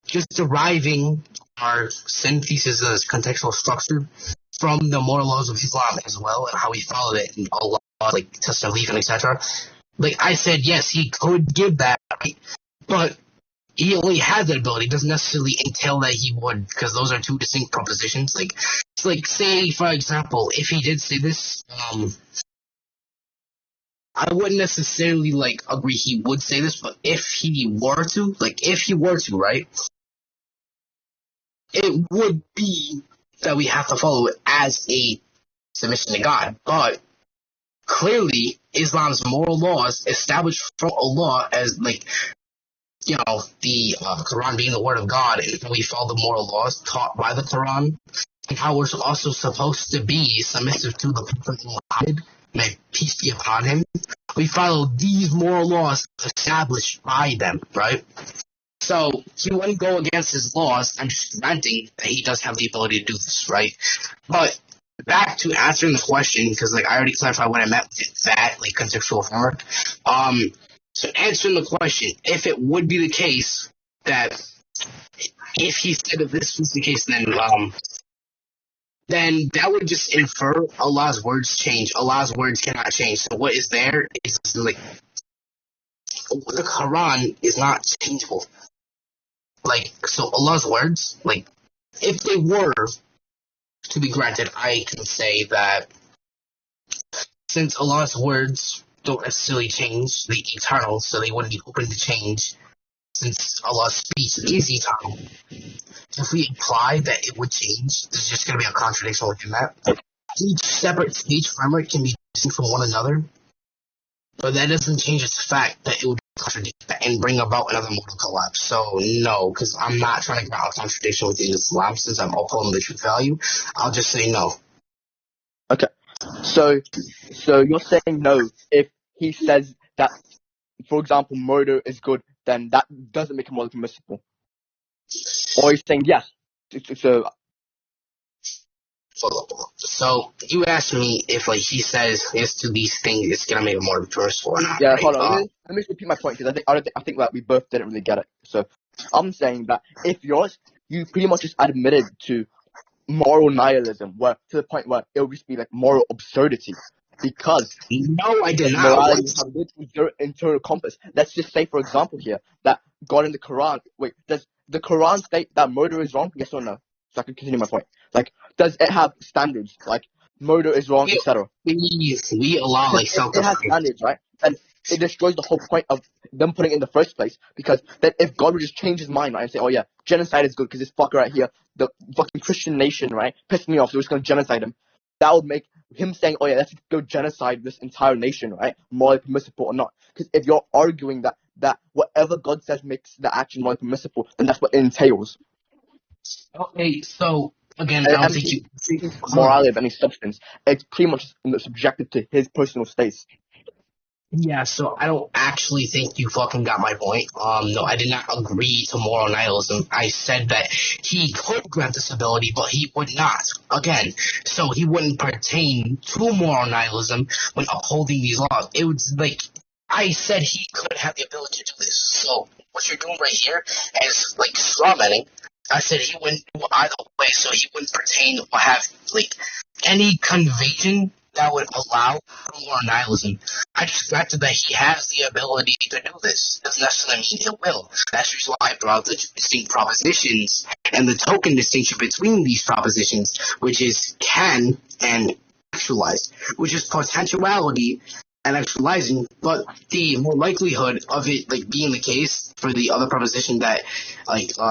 just deriving our synthesis contextual structure from the moral laws of Islam as well, and how we followed it and Allah, like tasawwuf and etc. Like I said, yes, he could give that, right? But he only has that ability. It doesn't necessarily entail that he would, because those are two distinct propositions. Like say, for example, if he did say this, I wouldn't necessarily like agree he would say this, but if he were to, right, it would be that we have to follow it as a submission to God. But clearly, Islam's moral laws established from Allah as like, you know, the Quran being the word of God, and we follow the moral laws taught by the Quran, and how we're also supposed to be submissive to the Prophet Muhammad, may peace be upon him. We follow these moral laws established by them, right? So he wouldn't go against his laws. I'm just granting that he does have the ability to do this, right? But back to answering the question, because like I already clarified what I meant with that, like contextual framework. So answering the question, if it would be the case that if he said that this was the case, then that would just infer Allah's words change. Allah's words cannot change. So what is there is like the Quran is not changeable. Like, so Allah's words, like, if they were to be granted, I can say that since Allah's words don't necessarily change the eternal, so they wouldn't be open to change, since Allah's speech is eternal. If we imply that it would change, there's just going to be a contradiction within that. Each separate speech framework can be distinct from one another, but that doesn't change its fact that it would contradict that and bring about another modal collapse. So no, because I'm not trying to get out a contradiction within Islam, since I'm upholding the truth value. I'll just say no. Okay. So you're saying no if he says that, for example, murder is good, then that doesn't make him morally permissible. Or you're saying yes. So you asked me if like he says yes to these things, it's gonna make it more permissible or not. Yeah, right? hold on. Let me just repeat my point, because I think that we both didn't really get it. So I'm saying that if you pretty much just admitted to moral nihilism, where to the point where it would just be like moral absurdity, because no, I did not. Morality has literally zero internal compass. Let's just say, for example, here that God in the Quran. Wait, does the Quran state that murder is wrong? Yes or no? so I can continue my point. Like, does it have standards? Like, murder is wrong, etc. We allow like If it has self-defense. standards, right, then it destroys the whole point of them putting it in the first place. Because then if God would just change his mind, right, and say, oh yeah, genocide is good because this fucker right here, the fucking Christian nation, right, pissed me off, so we're just gonna genocide him. That would make him saying, oh yeah, let's go genocide this entire nation, right, morally permissible or not. Because if you're arguing that whatever God says makes the action morally permissible, then that's what it entails. Okay, so again, I don't And think you. speaking of morality of any substance, it's pretty much subjective to his personal states. Yeah, so I don't actually think you fucking got my point. No, I did not agree to moral nihilism. I said that he could grant this ability, but he would not. Again, so he wouldn't pertain to moral nihilism when upholding these laws. It was like I said he could have the ability to do this. So what you're doing right here is like strawmanning. I said he wouldn't do either way, so he wouldn't pertain or have like any conviction that would allow for moral nihilism. I just granted that he has the ability to do this. Doesn't necessarily mean it will. That's the reason why I brought the distinct propositions and the token distinction between these propositions, which is can and actualize, which is potentiality and actualizing, but the more likelihood of it like being the case for the other proposition that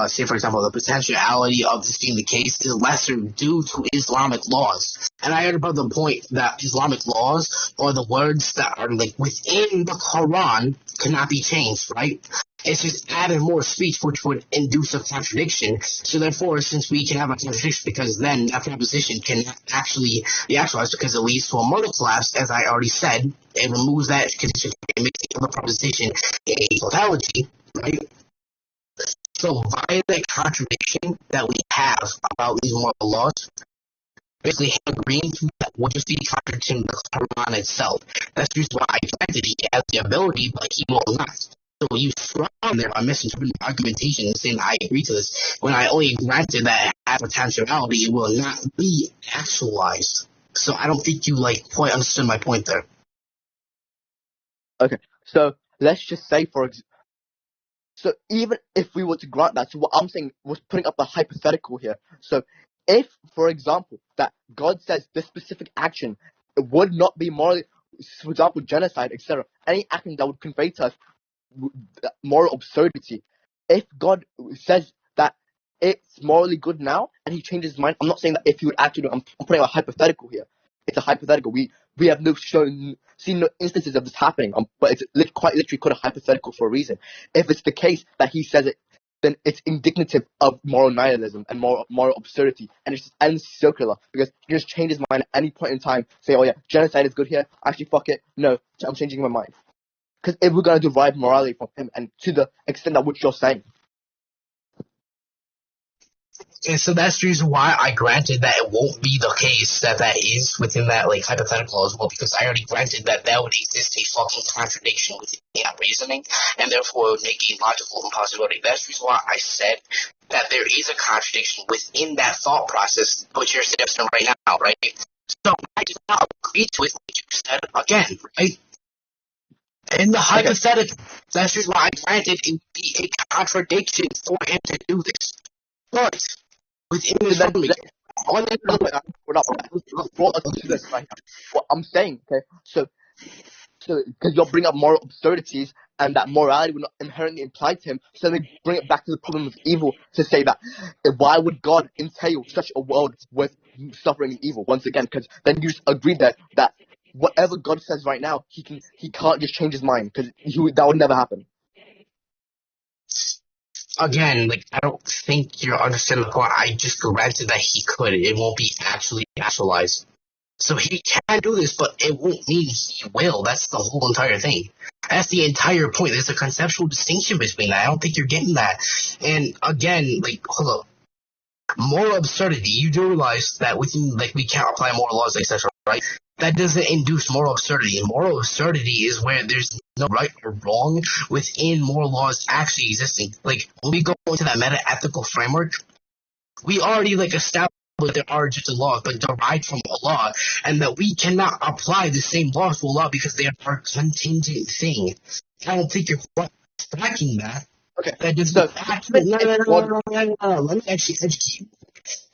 say for example the potentiality of this being the case is lesser due to Islamic laws. And I heard about the point that Islamic laws or the words that are like within the Quran cannot be changed, right? It's just adding more speech which would induce a contradiction. So therefore, since we can have a contradiction, because then that proposition can actually be actualized because it leads to a modal collapse, as I already said, it removes that condition and makes the other proposition a totality, right? So via that contradiction that we have about these moral laws, basically him agreeing to that would just be contradicting the Quran itself. That's the reason why I granted he has the ability, but he will not. So you strong there by misinterpreting argumentation and saying I agree to this when I only granted that as potentiality it will not be actualized. So I don't think you quite understood my point there. Okay, so let's just say so even if we were to grant that, so what I'm saying was putting up a hypothetical here. So if, for example, that God says this specific action would not be morally, for example, genocide, etc., any action that would convey to us moral absurdity. If God says that it's morally good now and he changes his mind, I'm not saying that if he would actually do it, I'm putting a hypothetical here. It's a hypothetical. We have seen no instances of this happening, but it's quite literally called a hypothetical for a reason. If it's the case that he says it, then it's indicative of moral nihilism and moral absurdity, and it's just ends circular because he just changes his mind at any point in time. Say, oh yeah, genocide is good here. Actually, fuck it. No, I'm changing my mind. Because if we're going to derive morality from him, and to the extent that which you're saying. And so that's the reason why I granted that it won't be the case that is within that hypothetical as well, because I already granted that would exist a fucking contradiction within that reasoning, and therefore it would make a logical impossibility. That's the reason why I said that there is a contradiction within that thought process, which you're suggesting right now, right? So I did not agree to it, like you said again, right? In the hypothetical, that's just why I granted it would be a contradiction for him to do this. But within this what I'm saying, okay, so because you'll bring up moral absurdities and that morality would not inherently apply to him, so they bring it back to the problem of evil to say that why would God entail such a world with suffering and evil once again? Because then you just agreed that whatever God says right now, he can't just change his mind because that would never happen. Again, I don't think you're understanding the point. I just granted that he could. It won't be actually actualized. So he can do this, but it won't mean he will. That's the whole entire thing. That's the entire point. There's a conceptual distinction between that. I don't think you're getting that. And again, hold up. Moral absurdity, you do realize that within, we can't apply moral laws, etc., right? That doesn't induce moral absurdity. And moral absurdity is where there's no right or wrong within moral laws actually existing. When we go into that meta-ethical framework, we already, established that there are just laws, but derived from a law, and that we cannot apply the same laws to a law because they are a contingent thing. I don't think you're quite tracking that. Okay. That does no. Let me actually educate you.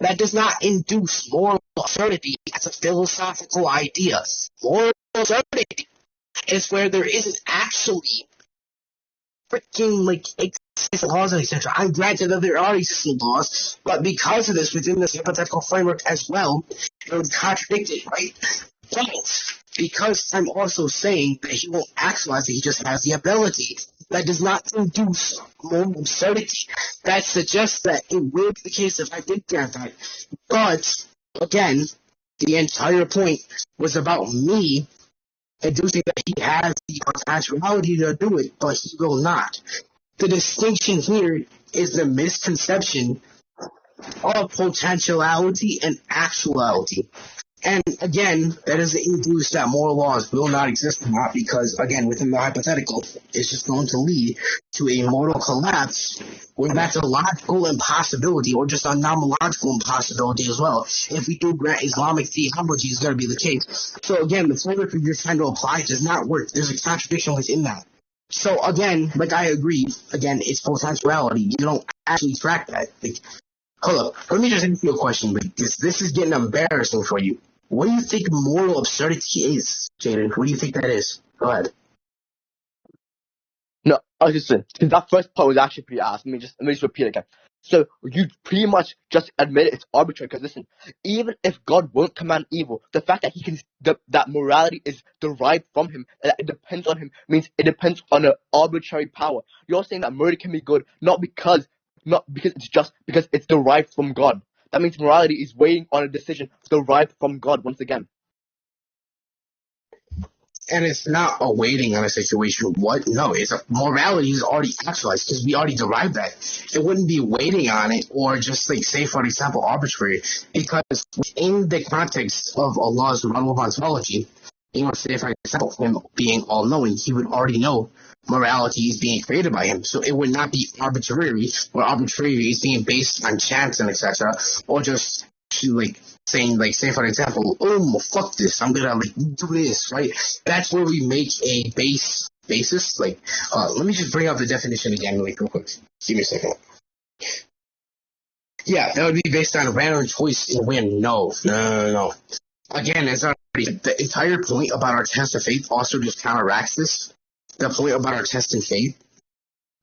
That does not induce moral absurdity as a philosophical idea. Moral absurdity is where there isn't actually freaking existing laws and etc. I'm granted that there are existing laws, but because of this, within this hypothetical framework as well, it would contradict it, right? But because I'm also saying that he won't actualize it, he just has the ability. That does not induce moral absurdity. That suggests that it will be the case if I did grant that. But again, the entire point was about me inducing that he has the potentiality to do it, but he will not. The distinction here is the misconception of potentiality and actuality. And again, that doesn't induce that moral laws will not exist or not, because again, within the hypothetical, it's just going to lead to a moral collapse where that's a logical impossibility or just a nomological impossibility as well. If we do grant Islamic theology is going to be the case. So again, the framework you're trying to apply does not work. There's a contradiction within that. So again, I agree, again, it's potentiality. You don't actually track that. Hold up, let me just ask you a question, because this is getting embarrassing for you. What do you think moral absurdity is, Jayden? What do you think that is? Go ahead. No, I was just saying, because that first part was actually pretty ass. Let me just repeat it again. So you pretty much just admit it's arbitrary, because listen, even if God won't command evil, the fact that he can, that morality is derived from him, and that it depends on him, means it depends on an arbitrary power. You're saying that murder can be good, not because it's just because it's derived from God. That means morality is waiting on a decision derived from God once again. And it's not a waiting on a situation. What? No, morality is already actualized because we already derived that. It wouldn't be waiting on it or just say, for example, arbitrary, because in the context of Allah's model of ontology, say, for example, him being all-knowing, he would already know morality is being created by him. So it would not be arbitrary, or arbitrary is being based on chance and etc. Or just saying, say for example, oh, fuck this, I'm gonna do this, right? That's where we make a basis. Let me just bring up the definition again, real quick. Give me a second. Yeah, that would be based on a random choice in whim. No. Again, as the entire point about our test of faith also just counteracts this. The point about our test in faith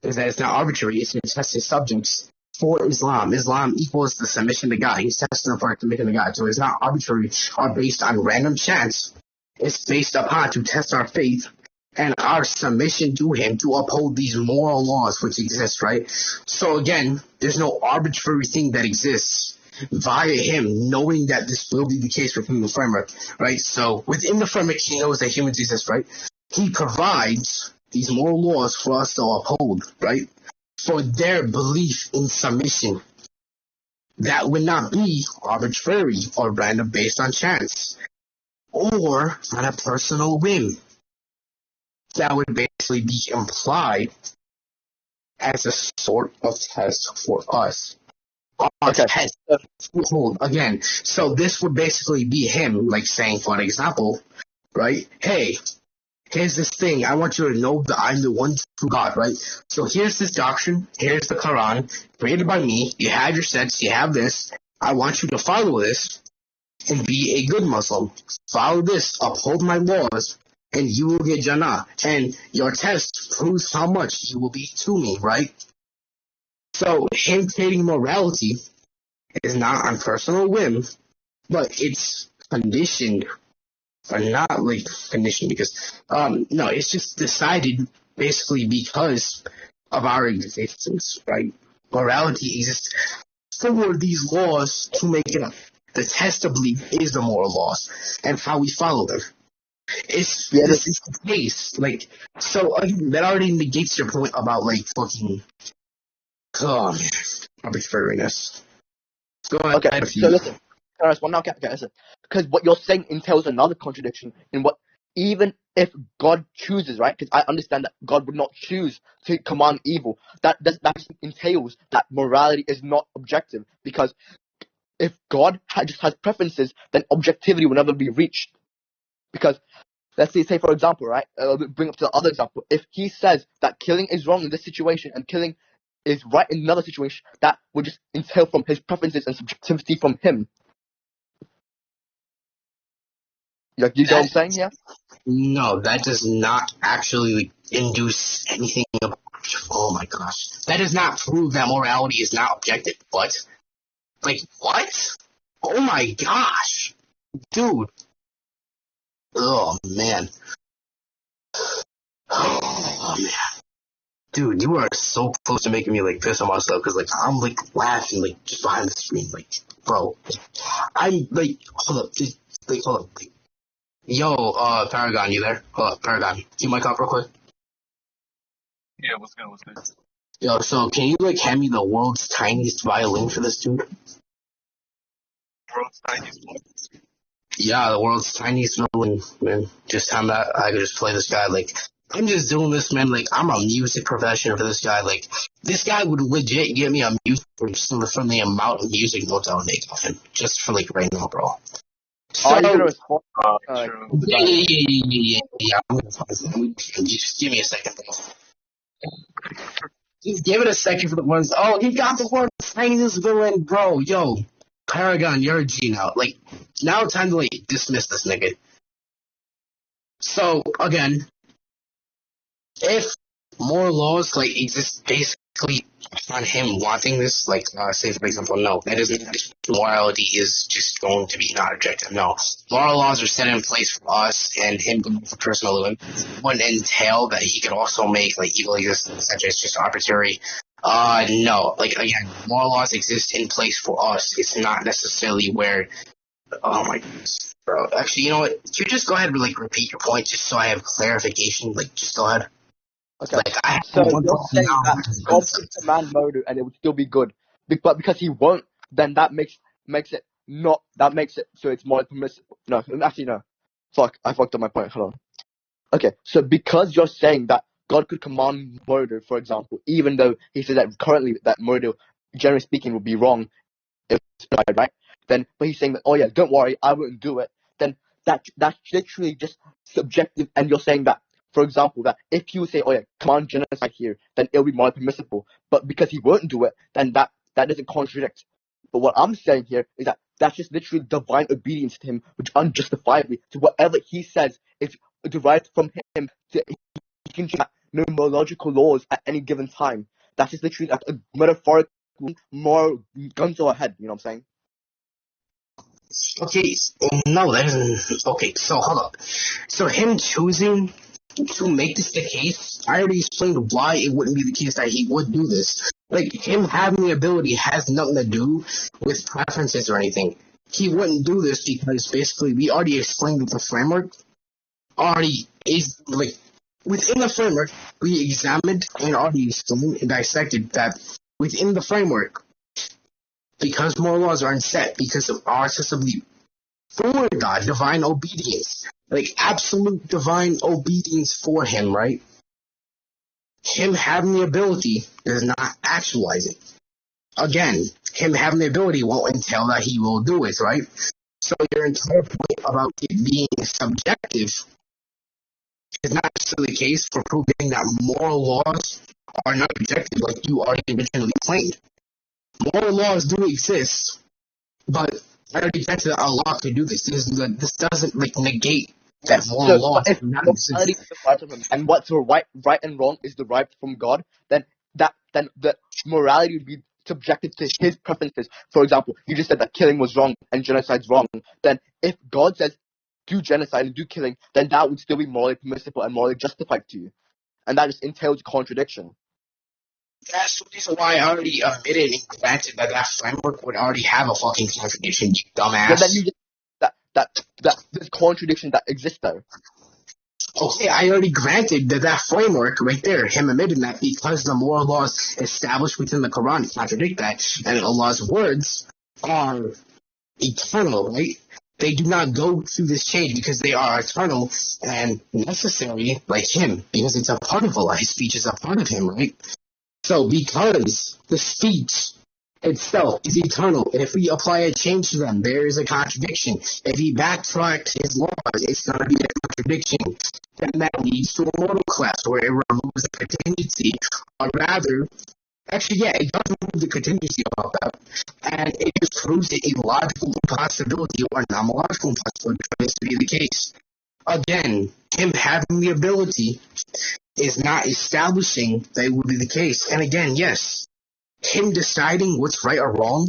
is that it's not arbitrary, it's been tested subjects for Islam. Islam equals the submission to God. He's testing them for submission to God. So it's not arbitrary or based on random chance. It's based upon to test our faith and our submission to him to uphold these moral laws which exist, right? So again, there's no arbitrary thing that exists via him knowing that this will be the case within the framework, right? So within the framework, he knows that humans exist, right? He provides these moral laws for us to uphold, right? For their belief in submission. That would not be arbitrary or random based on chance or on a personal whim. That would basically be implied as a sort of test for us. Test hold again. So this would basically be him, saying, for an example, right? Hey, here's this thing. I want you to know that I'm the one true God, right? So here's this doctrine. Here's the Quran, created by me. You have your sets. You have this. I want you to follow this and be a good Muslim. Follow this. Uphold my laws, and you will get Jannah. And your test proves how much you will be to me, right? So him creating morality is not on personal whim, but it's conditioned. Or not conditioned because no, it's just decided basically because of our existence, right? Morality exists for these laws to make it up. The test of belief is the moral laws and how we follow them. This is the case. So that already negates your point about fucking arbitrariness. Go ahead. Okay, so listen. Listen. Because what you're saying entails another contradiction in what, even if God chooses, right? Because I understand that God would not choose to command evil. That entails that morality is not objective. Because if God just has preferences, then objectivity will never be reached. Because let's say for example, right? Bring up to the other example. If he says that killing is wrong in this situation and killing is right in another situation that would just entail from his preferences and subjectivity from him. Like, you know what I'm saying here? No, that does not actually induce anything. Oh my gosh. That does not prove that morality is not objective. What? Like, what? Oh my gosh. Dude. Oh, man. Oh, man. Dude, you are so close to making me, like, piss on myself, because, like, I'm, like, laughing, like, just behind the screen. Like, bro. I'm, like, hold up. Just, like, hold up. Like, yo, Paragon, you there? Hold up, Paragon. You mic up real quick? Yeah, what's good? Yo, so can you, like, hand me the world's tiniest violin for this dude? World's tiniest one. Yeah, the world's tiniest violin, man. Just hand that, I could just play this guy, like, I'm just doing this, man, like, I'm a music professional for this guy, like, this guy would legit get me a music from the amount of music notes I would make off him, just for, like, right now, bro. So, Are you gonna respond? True. yeah, I'm gonna pause it. Just give me a second, bro. Just give it a second for the ones. Oh, he got the world's tiniest villain, bro. Yo, Paragon, you're a G now. Like, now it's time to, like, dismiss this nigga. So, again, if more laws, like, exist basically on him wanting this, like, say, for example, no, that isn't, morality is just going to be not objective. No. Moral laws are set in place for us, and him going for personal living wouldn't entail that he could also make, like, evil existence, such as just arbitrary. No. Like, again, moral laws exist in place for us. It's not necessarily where, oh my goodness, bro. Actually, you know what? Could you just go ahead and, like, repeat your point just so I have clarification? Like, just go ahead. Okay. Like, I have So one you're point saying now. that God could command murder and it would still be good, but because he won't, then that makes it not. That makes it so it's more permissible. No, actually no. Fuck, I fucked up my point. Hold on. Okay, so because you're saying that God could command murder, for example, even though he said that currently that murder, generally speaking, would be wrong if it's applied, right? Then, but he's saying that, oh yeah, don't worry, I wouldn't do it. Then that's literally just subjective, and you're saying that, for example, that if you say, oh yeah, command genocide here, then it'll be more permissible. But because he won't do it, then that doesn't contradict. But what I'm saying here is that that's just literally divine obedience to him, which unjustifiably to whatever he says is derived from him. He can change numerological laws at any given time. That's just literally like a metaphorical, more guns to our head. You know what I'm saying? Okay, no, that isn't. Okay, so hold up. So him choosing to make this the case, I already explained why it wouldn't be the case that he would do this. Like, him having the ability has nothing to do with preferences or anything. He wouldn't do this because basically we already explained that the framework already is, like, within the framework, we examined and already explained and dissected that within the framework, because moral laws are unset because of our system for God, divine obedience, like absolute divine obedience for him, right? Him having the ability does not actualize it. Again, him having the ability won't entail that he will do it, right? So your entire point about it being subjective is not necessarily the case for proving that moral laws are not objective like you already originally claimed. Moral laws do exist, but I already said that Allah could do this. This doesn't, like, negate that moral laws if do not morality exist. is derived from him, and what's right and wrong is derived from God, then the morality would be subjected to his preferences. For example, you just said that killing was wrong and genocide's wrong. Then if God says do genocide and do killing, then that would still be morally permissible and morally justified to you. And that just entails contradiction. That's the reason why I already admitted and granted that framework would already have a fucking contradiction, you dumbass. Then you just, there's contradiction that exists there. Okay, I already granted that framework right there, him admitting that because the moral laws established within the Quran contradict that, and Allah's words are eternal, right? They do not go through this change because they are eternal and necessary, like him, because it's a part of Allah. His speech is a part of him, right? So because the speech itself is eternal, and if we apply a change to them, there is a contradiction. If he backtracks his laws, it's going to be a contradiction. Then that leads to a mortal collapse where it removes the contingency, or rather, Actually, yeah, it does remove the contingency about that. And it just proves it a logical impossibility or non-logical impossibility for this to be the case. Again, him having the ability is not establishing that it would be the case. And again, yes, him deciding what's right or wrong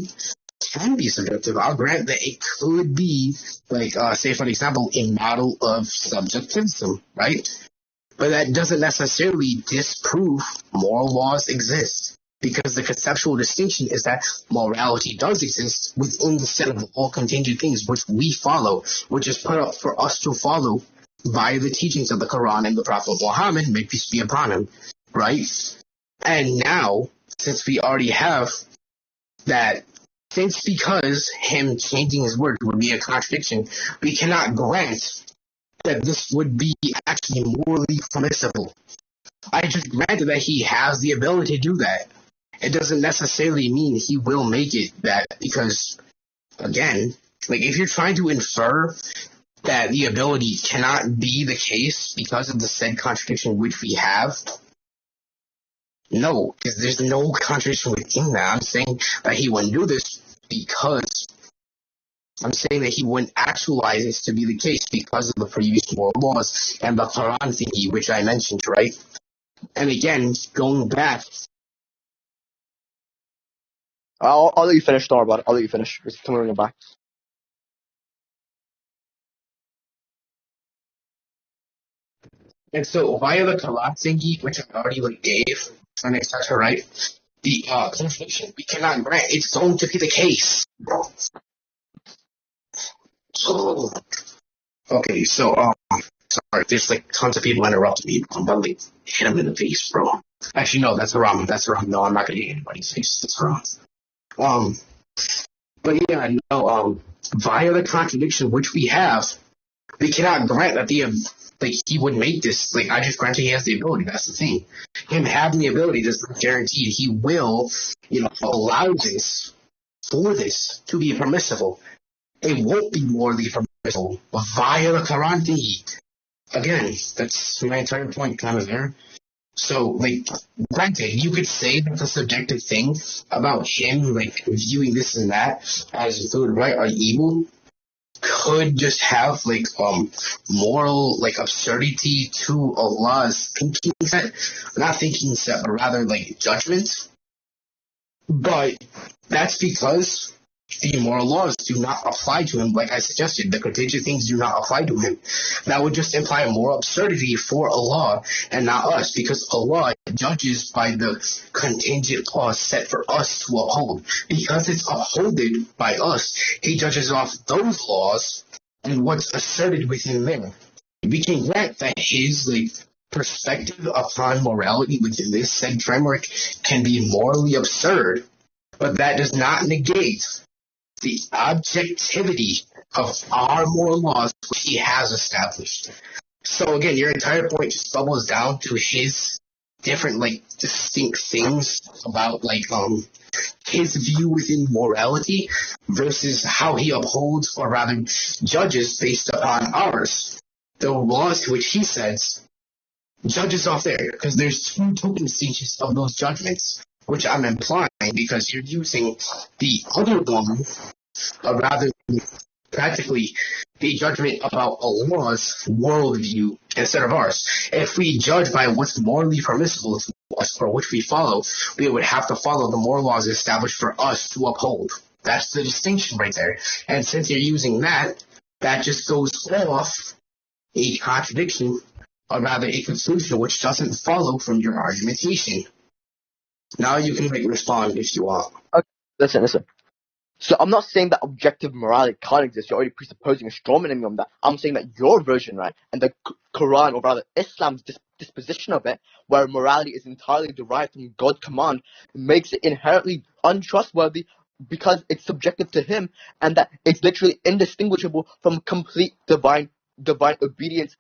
can be subjective. I'll grant that it could be, like, say for example, a model of subjectivism, right? But that doesn't necessarily disprove moral laws exist. Because the conceptual distinction is that morality does exist within the set of all contingent things which we follow, which is put up for us to follow by the teachings of the Quran and the Prophet Muhammad, may peace be upon him, right? And now, since we already have that, since because him changing his word would be a contradiction, we cannot grant that this would be actually morally permissible. I just granted that he has the ability to do that. It doesn't necessarily mean he will make it that, because, again, like, if you're trying to infer that the ability cannot be the case because of the said contradiction which we have, no, because there's no contradiction within that. I'm saying that he wouldn't do this because I'm saying that he wouldn't actualize this to be the case because of the previous moral laws and the Quran thingy, which I mentioned, right? And again, going back, I'll let you finish, don't worry about it. I'll let you finish. Just come on your back. and so via the Quran thingy, which I already gave, and etc., right? The contradiction we cannot grant. It's going to be the case. So, okay, so sorry, there's tons of people interrupting me. I'm about to hit him in the face, bro. Actually, no, that's wrong. That's wrong. No, I'm not gonna hit anybody's face. That's wrong. But yeah, no, via the contradiction which we have, we cannot grant that he would make this. I just granted he has the ability. That's the thing. Him having the ability does not guarantee he will, allow this for this to be permissible. It won't be morally permissible via the Quran thingy. Again, that's my entire point kind of there. So, granted, you could say that's a subjective thing about him, viewing this and that as good, right, or evil, could just have, moral, absurdity to Allah's thinking set. Not thinking set, but rather, judgment. But that's because the moral laws do not apply to him, like I suggested. The contingent things do not apply to him. That would just imply a moral absurdity for Allah and not us, because Allah judges by the contingent laws set for us to uphold. Because it's upholded by us, He judges off those laws and what's asserted within them. We can grant that His perspective upon morality within this said framework can be morally absurd, but that does not negate the objectivity of our moral laws which He has established. So again, your entire point just bubbles down to His different distinct things about his view within morality versus how He upholds, or rather judges, based upon ours. The laws to which He says judges off there, because there's two token stages of those judgments, which I'm implying because you're using the other one, or rather practically the judgment about Allah's worldview instead of ours. If we judge by what's morally permissible to us, for which we follow, we would have to follow the moral laws established for us to uphold. That's the distinction right there. And since you're using that, that just goes off a contradiction, or rather a conclusion which doesn't follow from your argumentation. Now you can respond if you want. Okay, listen. So I'm not saying that objective morality can't exist. You're already presupposing a strawman on that. I'm saying that your version, right, and the Quran, or rather Islam's disposition of it, where morality is entirely derived from God's command, makes it inherently untrustworthy because it's subjective to Him, and that it's literally indistinguishable from complete divine obedience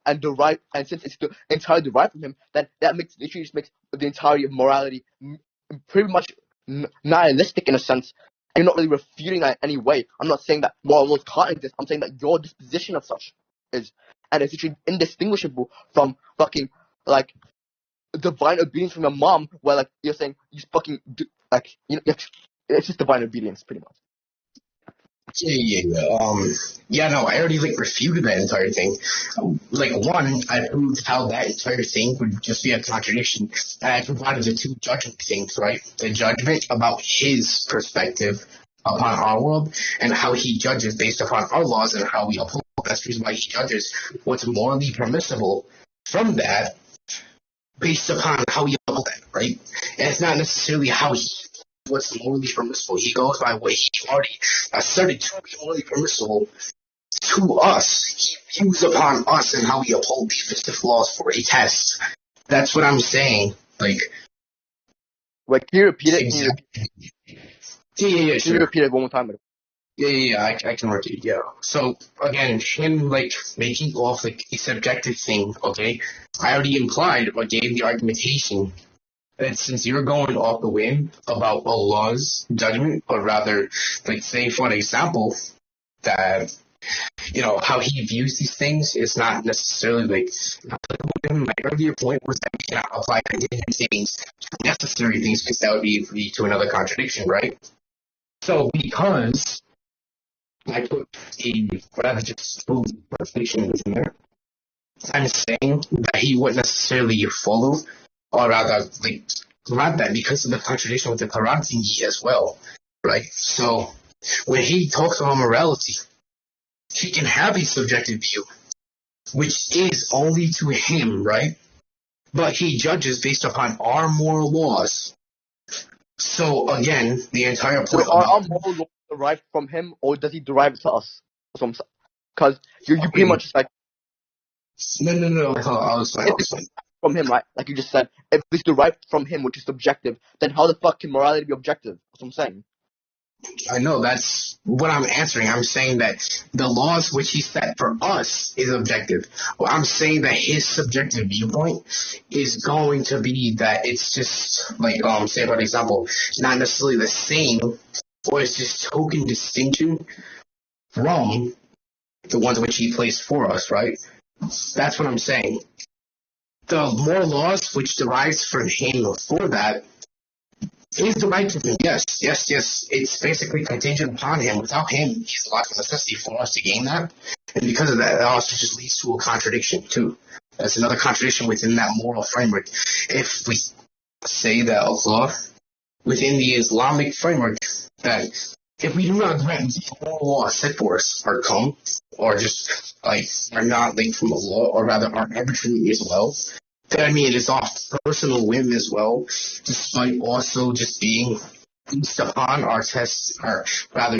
and derived. And since it's entirely derived from Him, then that literally just makes the entirety of morality pretty much nihilistic in a sense. And you're not really refuting that in any way. I'm not saying that moral laws can't exist. I'm saying that your disposition of such is, and it's literally indistinguishable from fucking divine obedience from your mom, where like you're saying you fucking do, like it's just divine obedience, pretty much. Yeah, no, I already like refuted that entire thing. Like one, I proved how that entire thing would just be a contradiction, and I provided the two judgment things, right? The judgment about his perspective upon our world, and how he judges based upon our laws and how we uphold. That's the reason why he judges what's morally permissible from that, based upon how we uphold that, right? And it's not necessarily how he what's morally permissible. He goes by what he already asserted to be morally permissible to us. He views upon us and how we uphold these specific laws for a test. That's what I'm saying. Like, Wait, can you repeat it? exactly. Can Sure. you repeat it one more time? I can repeat, yeah. So, again, him, like, making off, like, a subjective thing, okay? I already implied or gave the argumentation that since you're going off the whim about Allah's judgment, or rather, like, say, for example, that, you know, how he views these things is not necessarily, like, applicable to him. My earlier point was that we cannot apply contingent things to necessary things, because that would lead to another contradiction, right? So, because I put a rather just full translation within there, I'm saying that he wouldn't necessarily follow, or rather, like, grant that because of the contradiction with the Quran thingy as well, right? So, when he talks about morality, he can have a subjective view, which is only to him, right? But he judges based upon our moral laws. So, again, the entire point Are our moral laws derived from him, or does he derive it to us? Because you pretty much just like No. I was fine. from him, right? Like you just said, if it's derived from him, which is subjective, then how the fuck can morality be objective? That's what I'm saying. I know, that's what I'm answering. I'm saying that the laws which he set for us is objective. Well, I'm saying that his subjective viewpoint is going to be that it's just like, say for example, not necessarily the same, or it's just token distinction from the ones which he placed for us, right? That's what I'm saying. The moral laws which derives from him for that is derived from him. Yes. It's basically contingent upon him. Without him, he's a lot of necessity for us to gain that. And because of that, it also just leads to a contradiction, too. That's another contradiction within that moral framework. If we say that Allah, within the Islamic framework, that if we do not grant the moral laws set for us are come, or just, like, are not linked from Allah, or rather are arbitrary as well, then I mean it is off personal whim as well, despite also just being based upon our tests, or rather